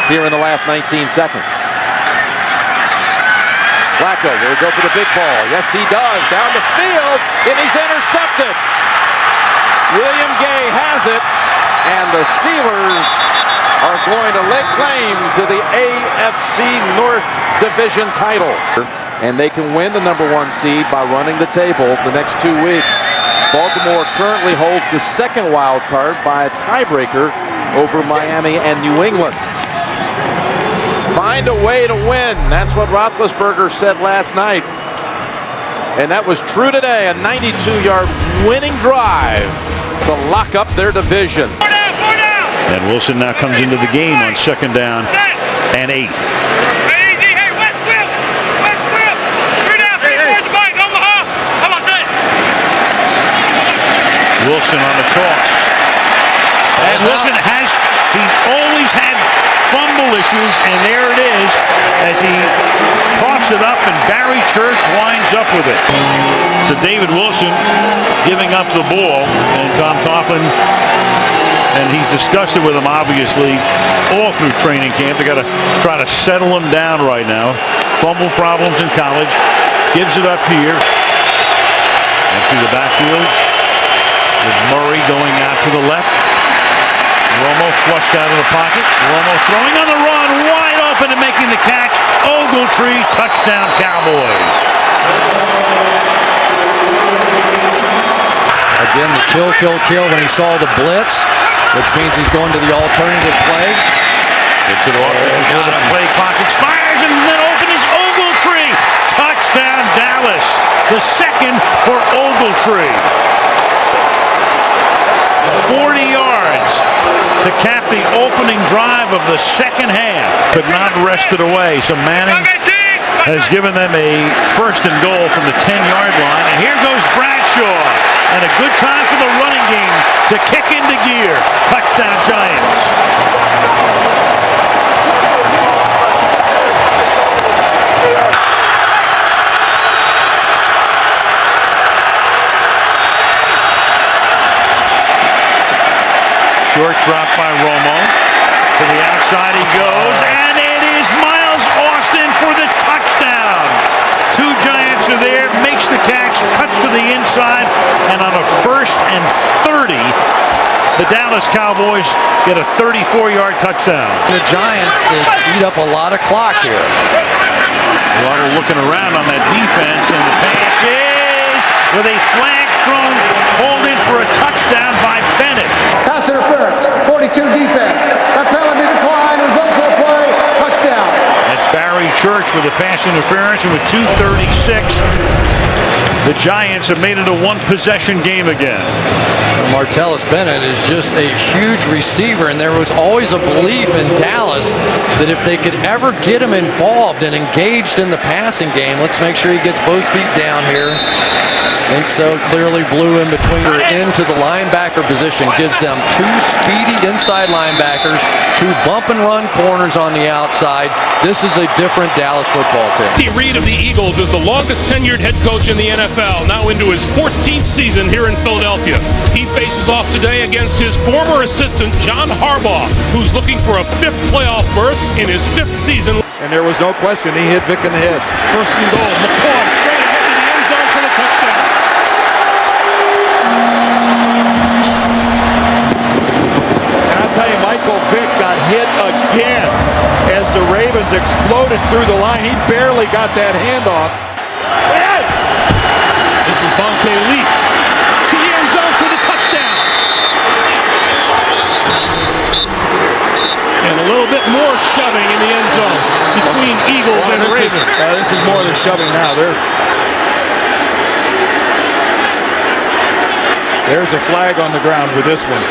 [SPEAKER 18] Here in the last 19 seconds. Flacco will go for the big ball. Yes, he does. Down the field, and he's intercepted. William Gay has it, and the Steelers are going to lay claim to the AFC North Division title. And they can win the number 1 seed by running the table the next 2 weeks. Baltimore currently holds the 2nd wild card by a tiebreaker over Miami and New England. Find a way to win. That's what Roethlisberger said last night. And that was true today. A 92-yard winning drive to lock up their division.
[SPEAKER 21] And Wilson now comes into the game on 2nd down and 8. Wilson on the toss. And Wilson he's always had fumble issues, and there it is as he coughs it up, and Barry Church winds up with it. So David Wilson giving up the ball, and Tom Coughlin, and he's discussed it with him obviously all through training camp. They got to try to settle him down right now. Fumble problems in college. Gives it up here and through the backfield with Murray going out to the left. Romo flushed out of the pocket. Romo throwing on the run, wide open and making the catch. Ogletree, touchdown Cowboys.
[SPEAKER 22] Again, the kill when he saw the blitz, which means he's going to the alternative play.
[SPEAKER 21] Gets it off. The play clock expires, and then open is Ogletree. Touchdown Dallas. The 2nd for Ogletree. 40 yards to cap the opening drive of the 2nd half. Could not wrest it away. So Manning has given them a 1st and goal from the 10-yard line. And here goes Bradshaw. And a good time for the running game to kick into gear. Touchdown Giants. Short drop by Romo. To the outside he goes, and it is Miles Austin for the touchdown. Two Giants are there, makes the catch, cuts to the inside, and on a 1st and 30, the Dallas Cowboys get a 34-yard touchdown.
[SPEAKER 22] The Giants did eat up a lot of clock here.
[SPEAKER 21] Waddle looking around on that defense, and the pass is with a flag thrown, hauled in for a touchdown by Bennett.
[SPEAKER 9] Pass interference, 42 defense. That penalty decline results in a play, touchdown.
[SPEAKER 21] That's Barry Church with a pass interference, and with 2:36, the Giants have made it a one-possession game again.
[SPEAKER 22] Martellus Bennett is just a huge receiver, and there was always a belief in Dallas that if they could ever get him involved and engaged in the passing game, let's make sure he gets both feet down here. Think so. Clearly blew in between or into the linebacker position. Gives them two speedy inside linebackers, two bump and run corners on the outside. This is a different Dallas football team.
[SPEAKER 10] Andy Reid of the Eagles is the longest tenured head coach in the NFL, now into his 14th season here in Philadelphia. He faces off today against his former assistant, John Harbaugh, who's looking for a 5th playoff berth in his 5th season.
[SPEAKER 12] And there was no question, he hit Vic in the head.
[SPEAKER 10] 1st and goal, McCoy straight ahead to the end zone for the touchdown.
[SPEAKER 3] And I'll tell you, Michael Vick got hit again as the Ravens exploded through the line. He barely got that handoff.
[SPEAKER 10] This is Vontae Leach to the end zone for the touchdown. And a little bit more shoving in the end zone between Eagles and Ravens.
[SPEAKER 3] This is more than shoving now. There's a flag on the ground with this one.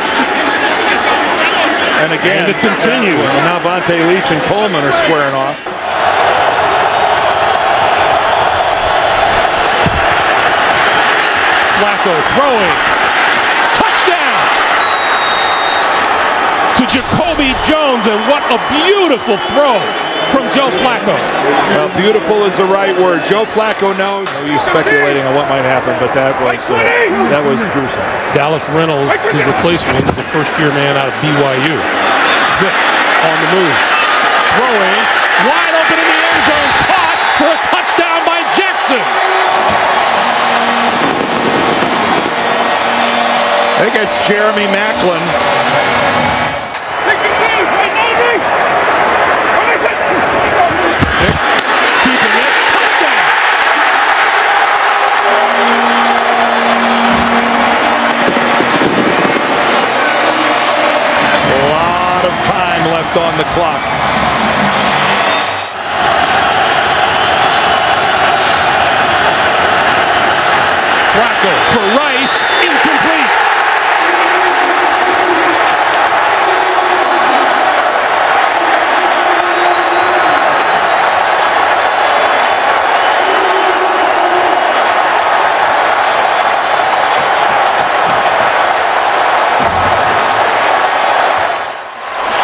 [SPEAKER 3] And again,
[SPEAKER 10] it continues.
[SPEAKER 3] And now Vontae Leach and Coleman are squaring off.
[SPEAKER 10] Flacco throwing. Touchdown to Jacoby Jones, and what a beautiful throw from Joe Flacco.
[SPEAKER 3] Well, beautiful is the right word. Joe Flacco knows. You're speculating on what might happen, but that was gruesome.
[SPEAKER 10] Dallas Reynolds, his replacement, is a first-year man out of BYU. Vick on the move. Throwing. Wide open in the end zone. Caught for a touchdown by Jackson.
[SPEAKER 3] I think it's Jeremy Maclin.
[SPEAKER 10] Keeping it. Touchdown.
[SPEAKER 3] A lot of time left on the clock.
[SPEAKER 10] Flacco for Rice. Incomplete.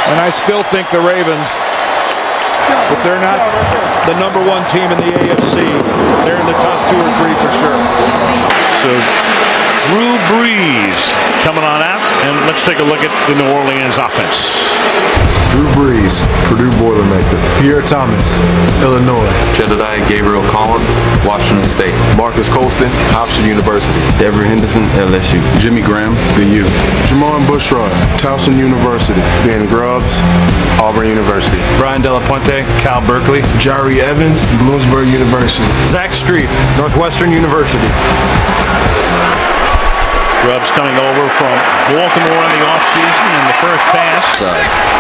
[SPEAKER 3] And I still think the Ravens, if they're not the #1 team in the AFC, they're in the top 2 or 3 for sure.
[SPEAKER 21] So Drew Brees coming on out, and let's take a look at the New Orleans offense.
[SPEAKER 23] Drew Brees, Purdue Boilermaker. Pierre Thomas, Illinois.
[SPEAKER 24] Jedediah Gabriel Collins, Washington State.
[SPEAKER 23] Marcus Colston, Hofstra University.
[SPEAKER 24] Dever Henderson, LSU. Jimmy Graham, the U.
[SPEAKER 23] Jamon Bushrod, Towson University. Ben Grubbs, Auburn University.
[SPEAKER 24] Brian Delapuente, Cal Berkeley.
[SPEAKER 23] Jari Evans, Bloomsburg University.
[SPEAKER 24] Zach Streif, Northwestern University.
[SPEAKER 21] Grubbs coming over from Baltimore in the offseason in the first pass.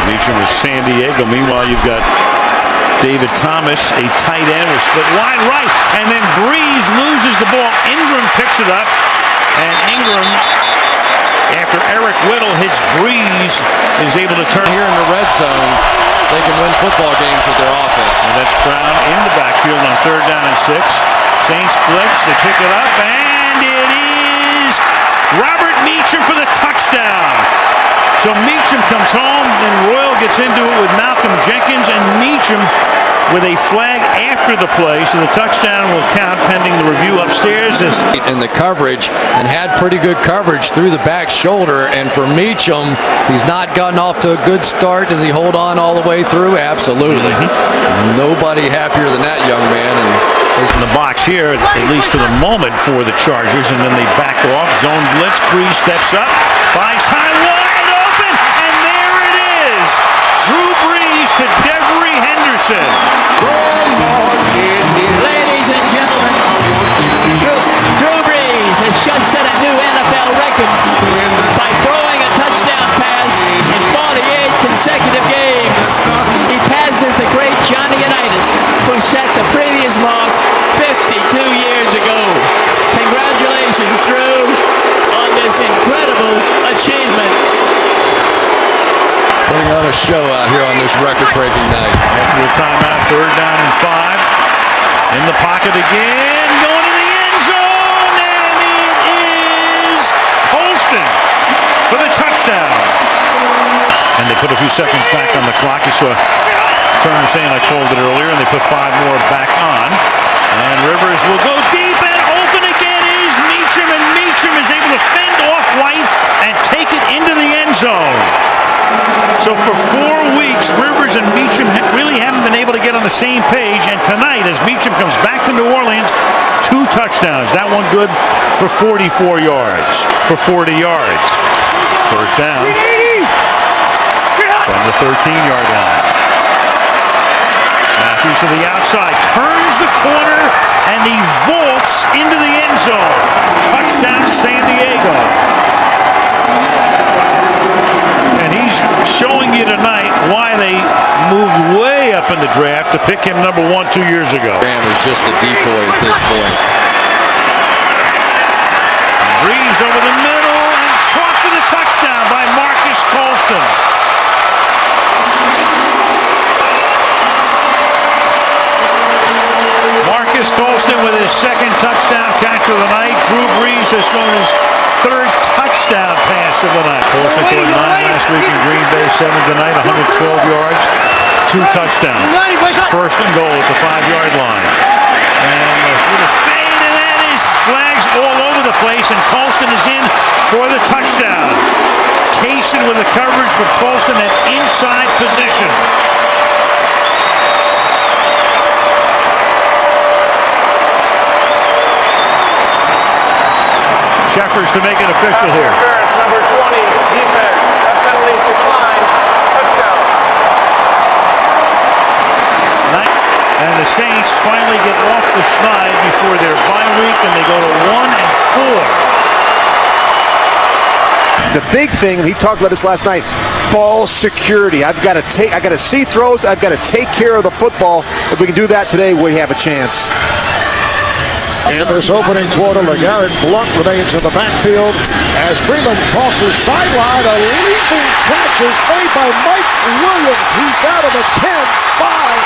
[SPEAKER 21] Meacham was San Diego. Meanwhile, you've got David Thomas, a tight end, was split wide right, and then Brees loses the ball. Ingram picks it up, and Ingram, after Eric Whittle hits Brees, is able to turn.
[SPEAKER 22] Here in the red zone, they can win football games with their offense.
[SPEAKER 21] And that's Brown in the backfield on 3rd down and 6. Saints blitz, they pick it up, and it is Robert Meacham for the touchdown. So Meacham comes home, and Royal gets into it with Malcolm Jenkins, and Meacham with a flag after the play, so the touchdown will count pending the review upstairs.
[SPEAKER 22] In the coverage and had pretty good coverage through the back shoulder. And for Meacham, he's not gotten off to a good start. Does he hold on all the way through? Absolutely. Nobody happier than that young man. And
[SPEAKER 21] in the box here, at least for the moment, for the Chargers, and then they back off. Zone blitz. Breeze steps up, buys time, wide open, and there it is. Drew Brees to Devery Henderson.
[SPEAKER 1] Ladies and gentlemen, Drew Brees has just set a new NFL record by throwing a touchdown pass in 48 consecutive games. He passes the great Johnny Unitas, who set the previous mark 52 years ago. Congratulations, Drew, on this incredible achievement.
[SPEAKER 22] putting on a show out here on this record-breaking night.
[SPEAKER 21] After the timeout, 3rd down and 5. In the pocket again, going to the end zone, and it is Holston for the touchdown. And they put a few seconds back on the clock. You saw Turner saying I called it earlier, and they put 5 more back on. And Rivers will go deep, and open again is Meacham, and Meacham is able to fend off White and take it into the end zone. So for 4 weeks, Rivers and Meacham really haven't been able to get on the same page. And tonight, as Meacham comes back to New Orleans, 2 touchdowns. That one good for 44 yards, for 40 yards. First down from the 13-yard line. Matthews to the outside, turns the corner, and he vaults into the end zone. Touchdown, San Diego. And he's showing you tonight why they moved way up in the draft to pick him number 1 2 years ago.
[SPEAKER 22] Graham is just a decoy at this point.
[SPEAKER 21] Breeze over the middle and caught for the touchdown by Marcus Colston. Marcus Colston with his 2nd touchdown catch of the night. Drew Brees has thrown his 3rd touchdown pass of the night. Colston scored 9 last week in Green Bay, 7 tonight, 112 yards, 2 touchdowns. 1st and goal at the 5-yard line. And with a fade, and that is flags all over the place, and Colston is in for the touchdown. Kaysen with the coverage, but Colston at inside position. Shepherds to make it official here.
[SPEAKER 2] Number 20, defense. That penalty declined. Touchdown.
[SPEAKER 21] And the Saints finally get off the schneid before their bye week, and they go to 1-4.
[SPEAKER 7] The big thing, and he talked about this last night, ball security. I got to see throws. I've got to take care of the football. If we can do that today, we have a chance.
[SPEAKER 9] In this opening quarter, LeGarrette Blount remains in the backfield as Freeman tosses sideline. A leaping catch is made by Mike Williams. He's down to the 10-5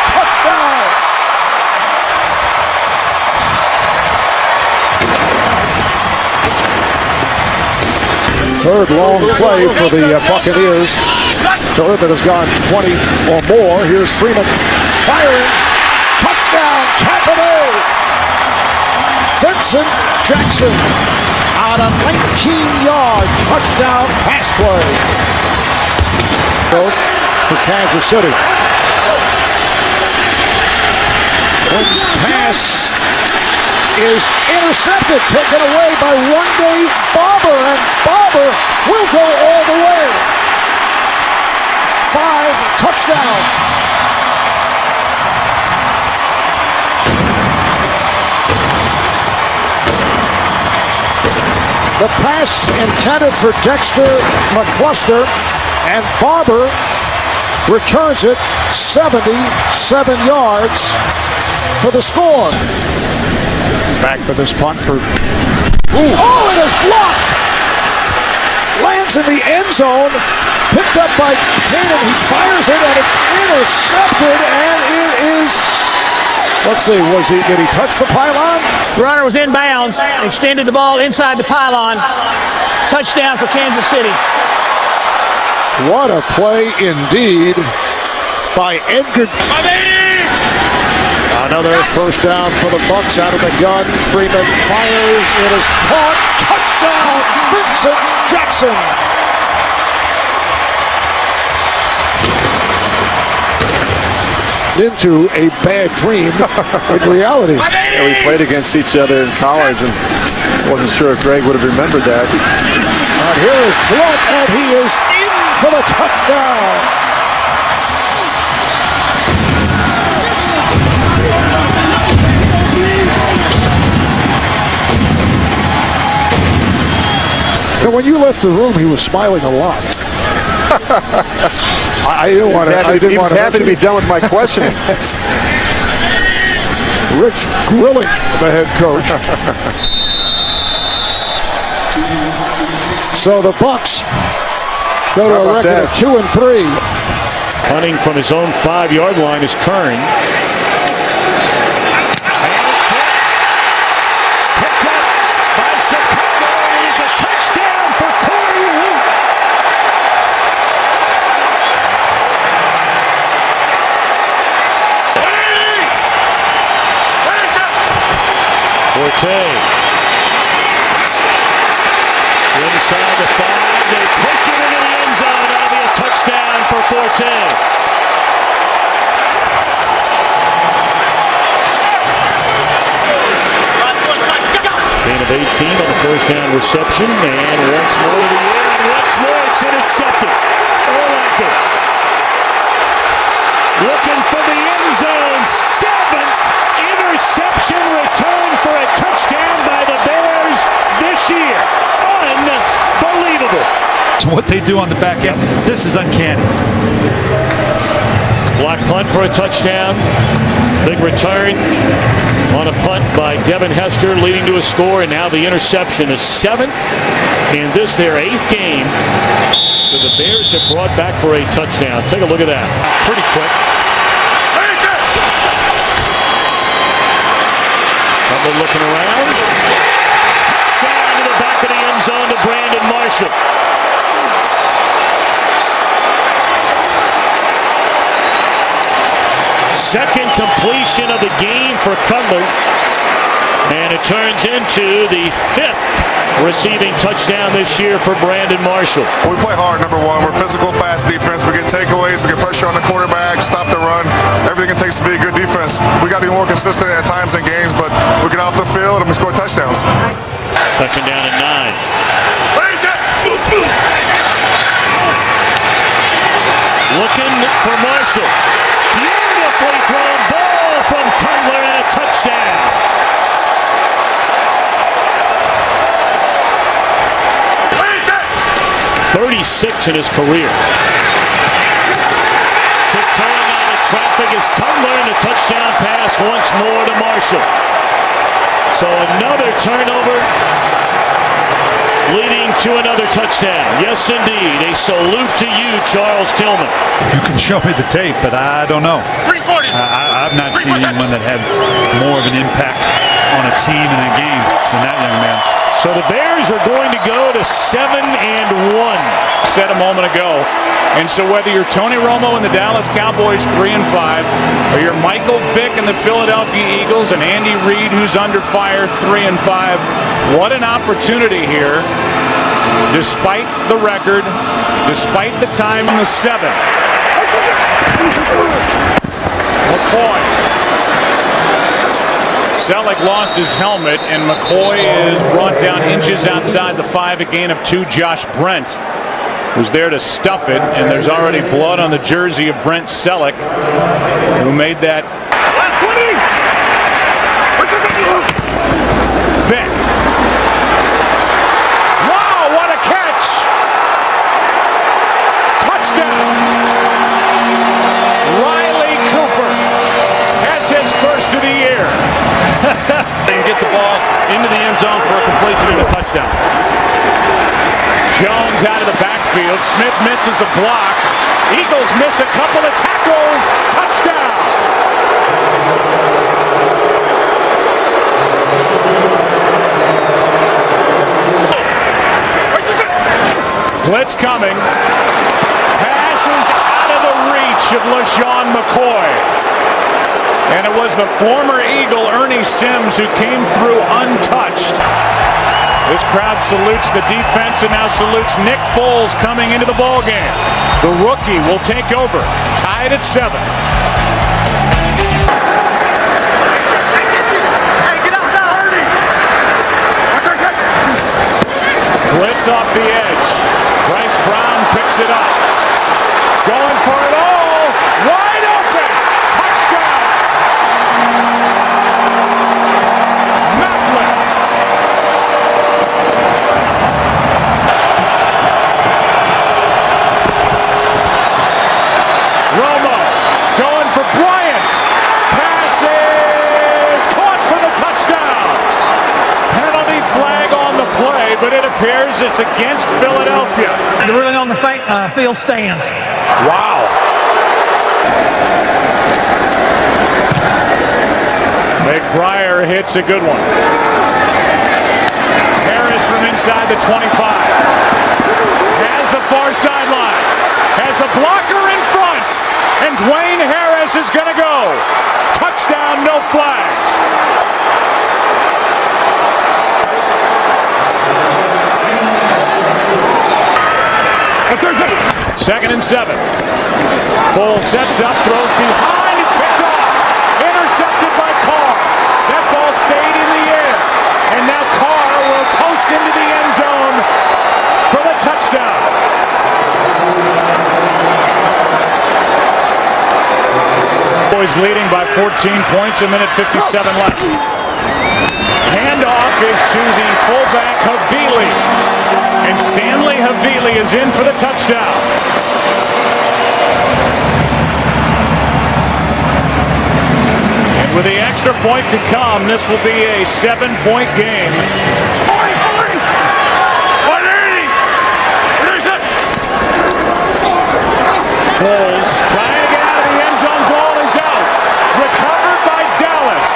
[SPEAKER 9] touchdown. Third long play for the Buccaneers. Third that has gone 20 or more. Here's Freeman firing. Touchdown, Tampa Bay. Vincent Jackson on a 19-yard touchdown pass play for Kansas City. Quinn's pass is intercepted, taken away by one-day Barber, and Barber will go all the way. 5 touchdowns. The pass intended for Dexter McCluster, and Barber returns it 77 yards for the score. Back for this punt for... Oh, it is blocked! Lands in the end zone, picked up by Cannon. He fires it, and it's intercepted, and it is... Let's see, did he touch the pylon?
[SPEAKER 20] The runner was inbounds, extended the ball inside the pylon. Touchdown for Kansas City.
[SPEAKER 9] What a play indeed by Edgar. Another first down for the Bucs out of the gun. Freeman fires. It is caught. Touchdown, Vincent Jackson. Into a bad dream in reality.
[SPEAKER 7] Yeah, we played against each other in college, and wasn't sure if Greg would have remembered that.
[SPEAKER 9] And here is Blunt, and he is in for the touchdown. And when you left the room, he was smiling a lot. I didn't want to.
[SPEAKER 7] He was happy to be done with my questioning.
[SPEAKER 9] Rich grilling the head coach. So the Bucs go to a record of 2-3.
[SPEAKER 10] Punting from his own 5-yard line is Kern. Forte. Inside the 5, they push it into the end zone. That'll be a touchdown for Forte. Gain of 18 on the first down reception, and once more to the air, and once more it's intercepted. Urlacher looking for the end zone. 7th interception return for a touchdown by the Bears this year. Unbelievable.
[SPEAKER 21] What they do on the back end, this is uncanny.
[SPEAKER 10] Block punt for a touchdown. Big return on a punt by Devin Hester, leading to a score, and now the interception is 7th in this their 8th game that the Bears have brought back for a touchdown. Take a look at that. Pretty quick. Looking around. Touchdown to the back of the end zone to Brandon Marshall. Second completion of the game for Cutler. And it turns into the 5th receiving touchdown this year for Brandon Marshall.
[SPEAKER 13] We play hard, number one. We're physical, fast defense. We get takeaways. We get pressure on the quarterback, stop the run. Everything it takes to be a good defense. We got to be more consistent at times in games, but we get off the field and we score touchdowns.
[SPEAKER 10] Second down and 9. Looking for Marshall. Beautifully thrown ball from Cutler and a touchdown. 36 in his career. Tiptoeing out of traffic is Cutler, and a touchdown pass once more to Marshall. So another turnover leading to another touchdown. Yes, indeed. A salute to you, Charles Tillman.
[SPEAKER 21] You can show me the tape, but I don't know. I've not seen anyone that had more of an impact on a team in a game than that young man.
[SPEAKER 10] So the Bears are going to go to 7-1.
[SPEAKER 12] Said a moment ago. And so whether you're Tony Romo and the Dallas Cowboys 3-5, or you're Michael Vick and the Philadelphia Eagles and Andy Reid, who's under fire, 3-5, what an opportunity here. Despite the record, despite the time in the 7th. McCoy. Selleck lost his helmet, and McCoy is brought down inches outside the 5, a gain of 2. Josh Brent was there to stuff it, and there's already blood on the jersey of Brent Selleck, who made that. Vick. Wow, what a catch! Touchdown! Riley Cooper has his first of the year. And get the ball into the end zone for a completion and a touchdown. Jones out of the backfield. Smith misses a block. Eagles miss a couple of tackles. Touchdown. Blitz coming. Passes out of the reach of LaShawn McCoy.
[SPEAKER 10] And it was the former Eagle, Ernie Sims, who came through untouched. This crowd salutes the defense and now salutes Nick Foles coming into the ballgame. The rookie will take over, tied at 7. Blitz off the edge. Bryce Brown picks it up. Going for it all. Wide open. Touchdown. Macklin. Romo going for Bryant. Passes caught for the touchdown. Penalty flag on the play, but it appears it's against Philadelphia.
[SPEAKER 20] They're really on the field stands.
[SPEAKER 10] Wow. McBriar hits a good one. Harris from inside the 25. Has the far sideline. Has a blocker in front. And Dwayne Harris is going to go. Touchdown, no flags. Second and 7. Foles sets up, throws behind, is picked off. Intercepted by Carr. That ball stayed in the air. And now Carr will post into the end zone for the touchdown. Boys leading by 14 points, a minute 57 left. Handoff is to the fullback Havili. And Stanley Havili is in for the touchdown. And with the extra point to come, this will be a 7-point game. Foles trying to get out of the end zone. Ball is out. Recovered by Dallas.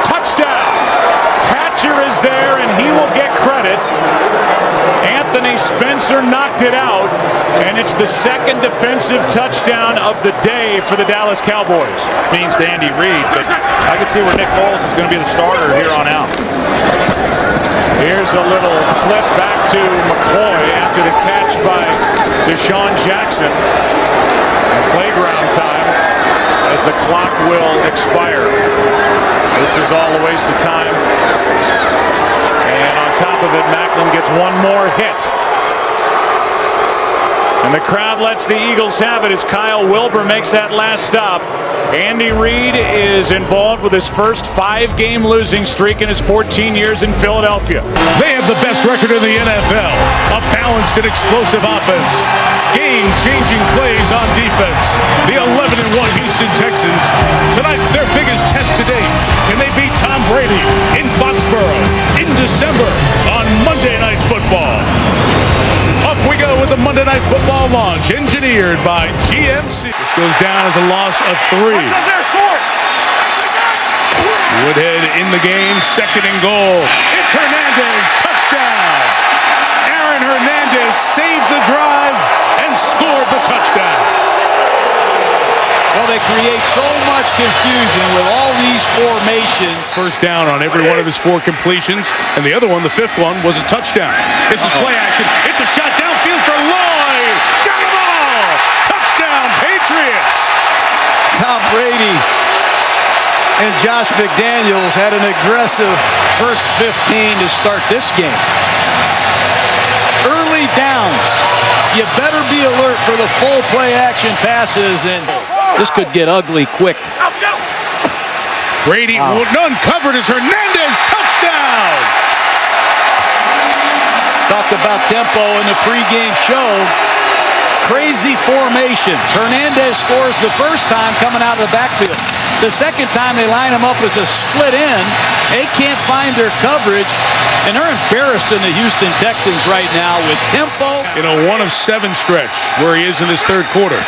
[SPEAKER 10] Touchdown. Hatcher is there, and he will get credit. Anthony Spencer knocked it out, and it's the second defensive touchdown of the day for the Dallas Cowboys. Means to Andy Reid, but I can see where Nick Foles is going to be the starter here on out. Here's a little flip back to McCoy after the catch by Deshaun Jackson. Playground time as the clock will expire. This is all a waste of time. And on top of it, Macklin gets one more hit. And the crowd lets the Eagles have it as Kyle Wilbur makes that last stop. Andy Reid is involved with his first 5-game losing streak in his 14 years in Philadelphia.
[SPEAKER 11] They have the best record in the NFL. A balanced and explosive offense. Game-changing plays on defense. The 11-1 Houston Texans. Tonight, their biggest test to date. Can they beat Tom Brady in Foxborough in December on Monday Night Football? Off we go with the Monday Night Football launch, engineered by GMC. This goes down as a loss of 3. Woodhead in the game, 2nd and goal. It's Hernandez, touchdown. Aaron Hernandez saved the drive and scored the touchdown.
[SPEAKER 14] Well, they create so much confusion with all these formations.
[SPEAKER 11] First down on every one of his 4 completions, and the other one, the 5th one, was a touchdown. This is play action. It's a shot downfield for Lloyd. Got the ball. Touchdown, Patriots.
[SPEAKER 14] Tom Brady and Josh McDaniels had an aggressive first 15 to start this game. Early downs. You better be alert for the full play action passes, and this could get ugly quick.
[SPEAKER 11] Brady uncovered as Hernandez, touchdown!
[SPEAKER 14] Talked about tempo in the pregame show. Crazy formations. Hernandez scores the first time coming out of the backfield. The second time they line him up as a split end. They can't find their coverage, and they're embarrassing the Houston Texans right now with tempo.
[SPEAKER 11] In a 1-of-7 stretch where he is in this third quarter.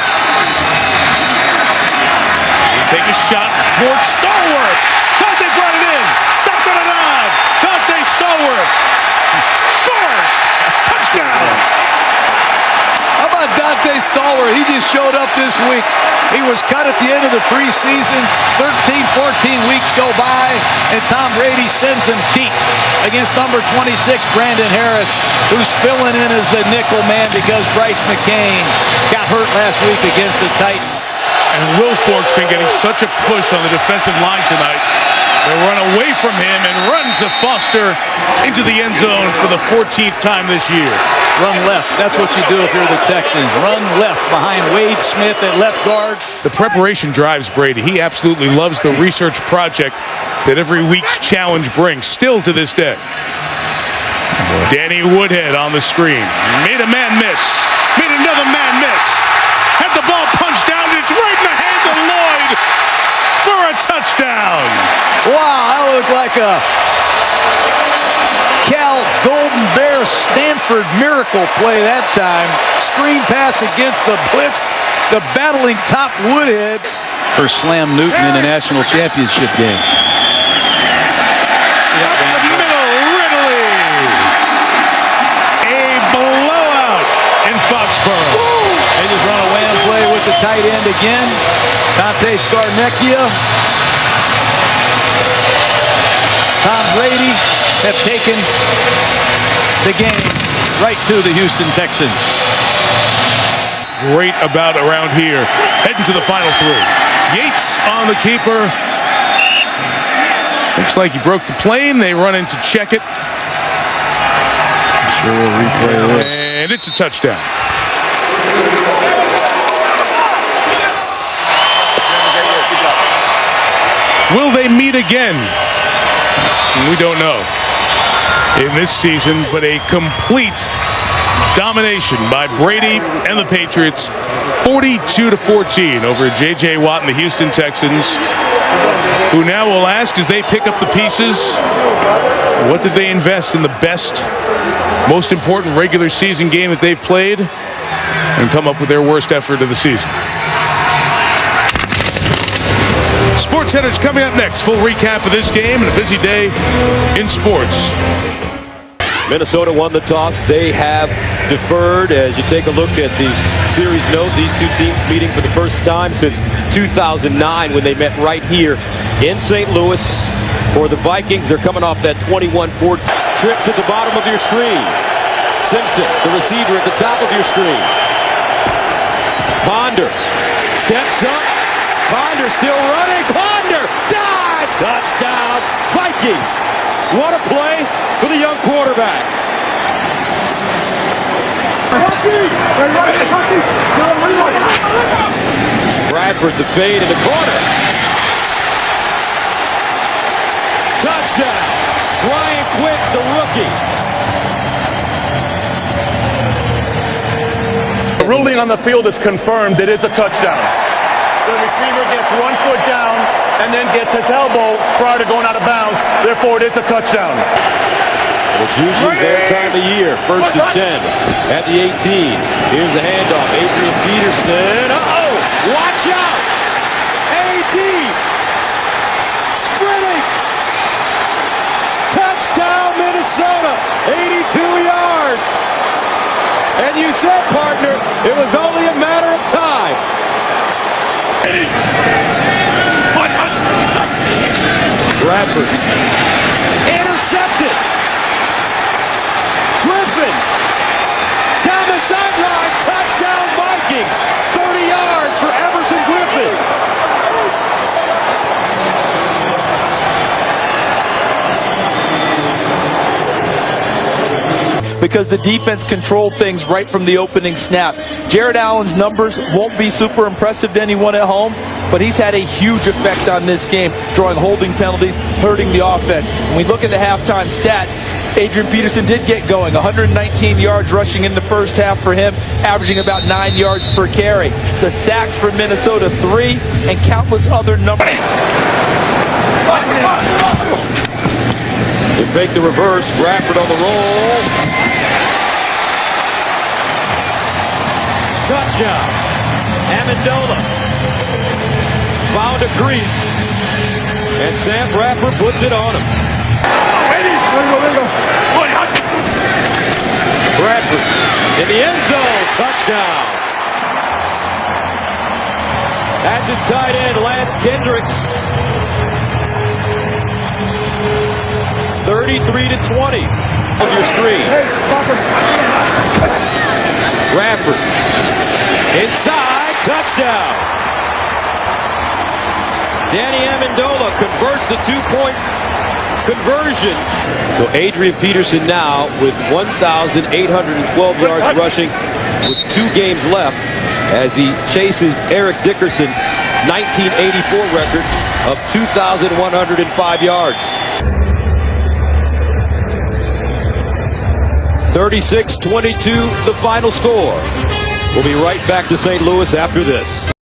[SPEAKER 11] Take a shot towards Stallworth. Dante brought it in. Stopped on a dive. Dante Stallworth scores. Touchdown.
[SPEAKER 14] How about Dante Stallworth? He just showed up this week.
[SPEAKER 15] He was cut at the end of the preseason. 13, 14 weeks go by, and Tom Brady sends him deep against number 26, Brandon Harris, who's filling in as the nickel man because Bryce McCain got hurt last week against the Titans.
[SPEAKER 11] And Will Fork's been getting such a push on the defensive line tonight. They run away from him and run to Foster into the end zone for the 14th time this year.
[SPEAKER 15] Run left. That's what you do if you're the Texans. Run left behind Wade Smith at left guard.
[SPEAKER 11] The preparation drives Brady. He absolutely loves the research project that every week's challenge brings, still to this day. Danny Woodhead on the screen. Made a man miss. Made another man miss. Had the ball punched down. It's right in the hands of Lloyd for a touchdown.
[SPEAKER 15] Wow, that looked like a Cal Golden Bear Stanford miracle play that time. Screen pass against the blitz. The battling top Woodhead for Slam Newton in the national championship game.
[SPEAKER 11] Up the middle, Ridley. A blowout in Foxborough.
[SPEAKER 15] They just run a wham play with the tight end again. Dante Scarnecchia. Tom Brady have taken the game right to the Houston Texans.
[SPEAKER 11] Great about around here. Heading to the final three. Yates on the keeper. Looks like he broke the plane. They run in to check it.
[SPEAKER 15] Sure will replay this.
[SPEAKER 11] And it's a touchdown. Will they meet again? We don't know in this season, but a complete domination by Brady and the Patriots, 42-14 over J.J. Watt and the Houston Texans, who now will ask as they pick up the pieces, what did they invest in the best, most important regular season game that they've played and come up with their worst effort of the season? SportsCenter's coming up next. Full recap of this game and a busy day in sports.
[SPEAKER 16] Minnesota won the toss. They have deferred. As you take a look at the series note, these two teams meeting for the first time since 2009 when they met right here in St. Louis. For the Vikings, they're coming off that 21-4 trips at the bottom of your screen. Simpson, the receiver at the top of your screen. Ponder steps up. Ponder still running. Ponder dives. Touchdown, Vikings. What a play for the young quarterback. Bradford the fade in the corner. Touchdown, Brian Quick, the rookie.
[SPEAKER 6] The ruling on the field is confirmed. It is a touchdown. The receiver gets 1 foot down and then gets his elbow prior to going out of bounds. Therefore, it is a touchdown.
[SPEAKER 16] It's usually their time of year. 1st and 10 at the 18. Here's the handoff. Adrian Peterson. Uh-oh! Watch out! A.D. sprinting. Touchdown, Minnesota. 82 yards. And you said, partner, it was only a matter of time. Bradford intercepted. Griffin down the sideline. Touchdown Vikings. 30 yards for Everson Griffin.
[SPEAKER 17] Because the defense controlled things right from the opening snap. Jared Allen's numbers won't be super impressive to anyone at home, but he's had a huge effect on this game, drawing holding penalties, hurting the offense. When we look at the halftime stats, Adrian Peterson did get going. 119 yards rushing in the first half for him, averaging about 9 yards per carry. The sacks for Minnesota, 3, and countless other numbers.
[SPEAKER 16] They fake the reverse. Bradford on the roll. Touchdown. Amendola found a crease, and Sam Bradford puts it on him. Bradford in the end zone. Touchdown. That's his tight end, Lance Kendricks. 33-20 on your screen. Bradford inside, touchdown. Danny Amendola converts the 2-point conversion. So Adrian Peterson now with 1,812 yards rushing with 2 games left as he chases Eric Dickerson's 1984 record of 2,105 yards. 36-22 the final score. We'll be right back to St. Louis after this.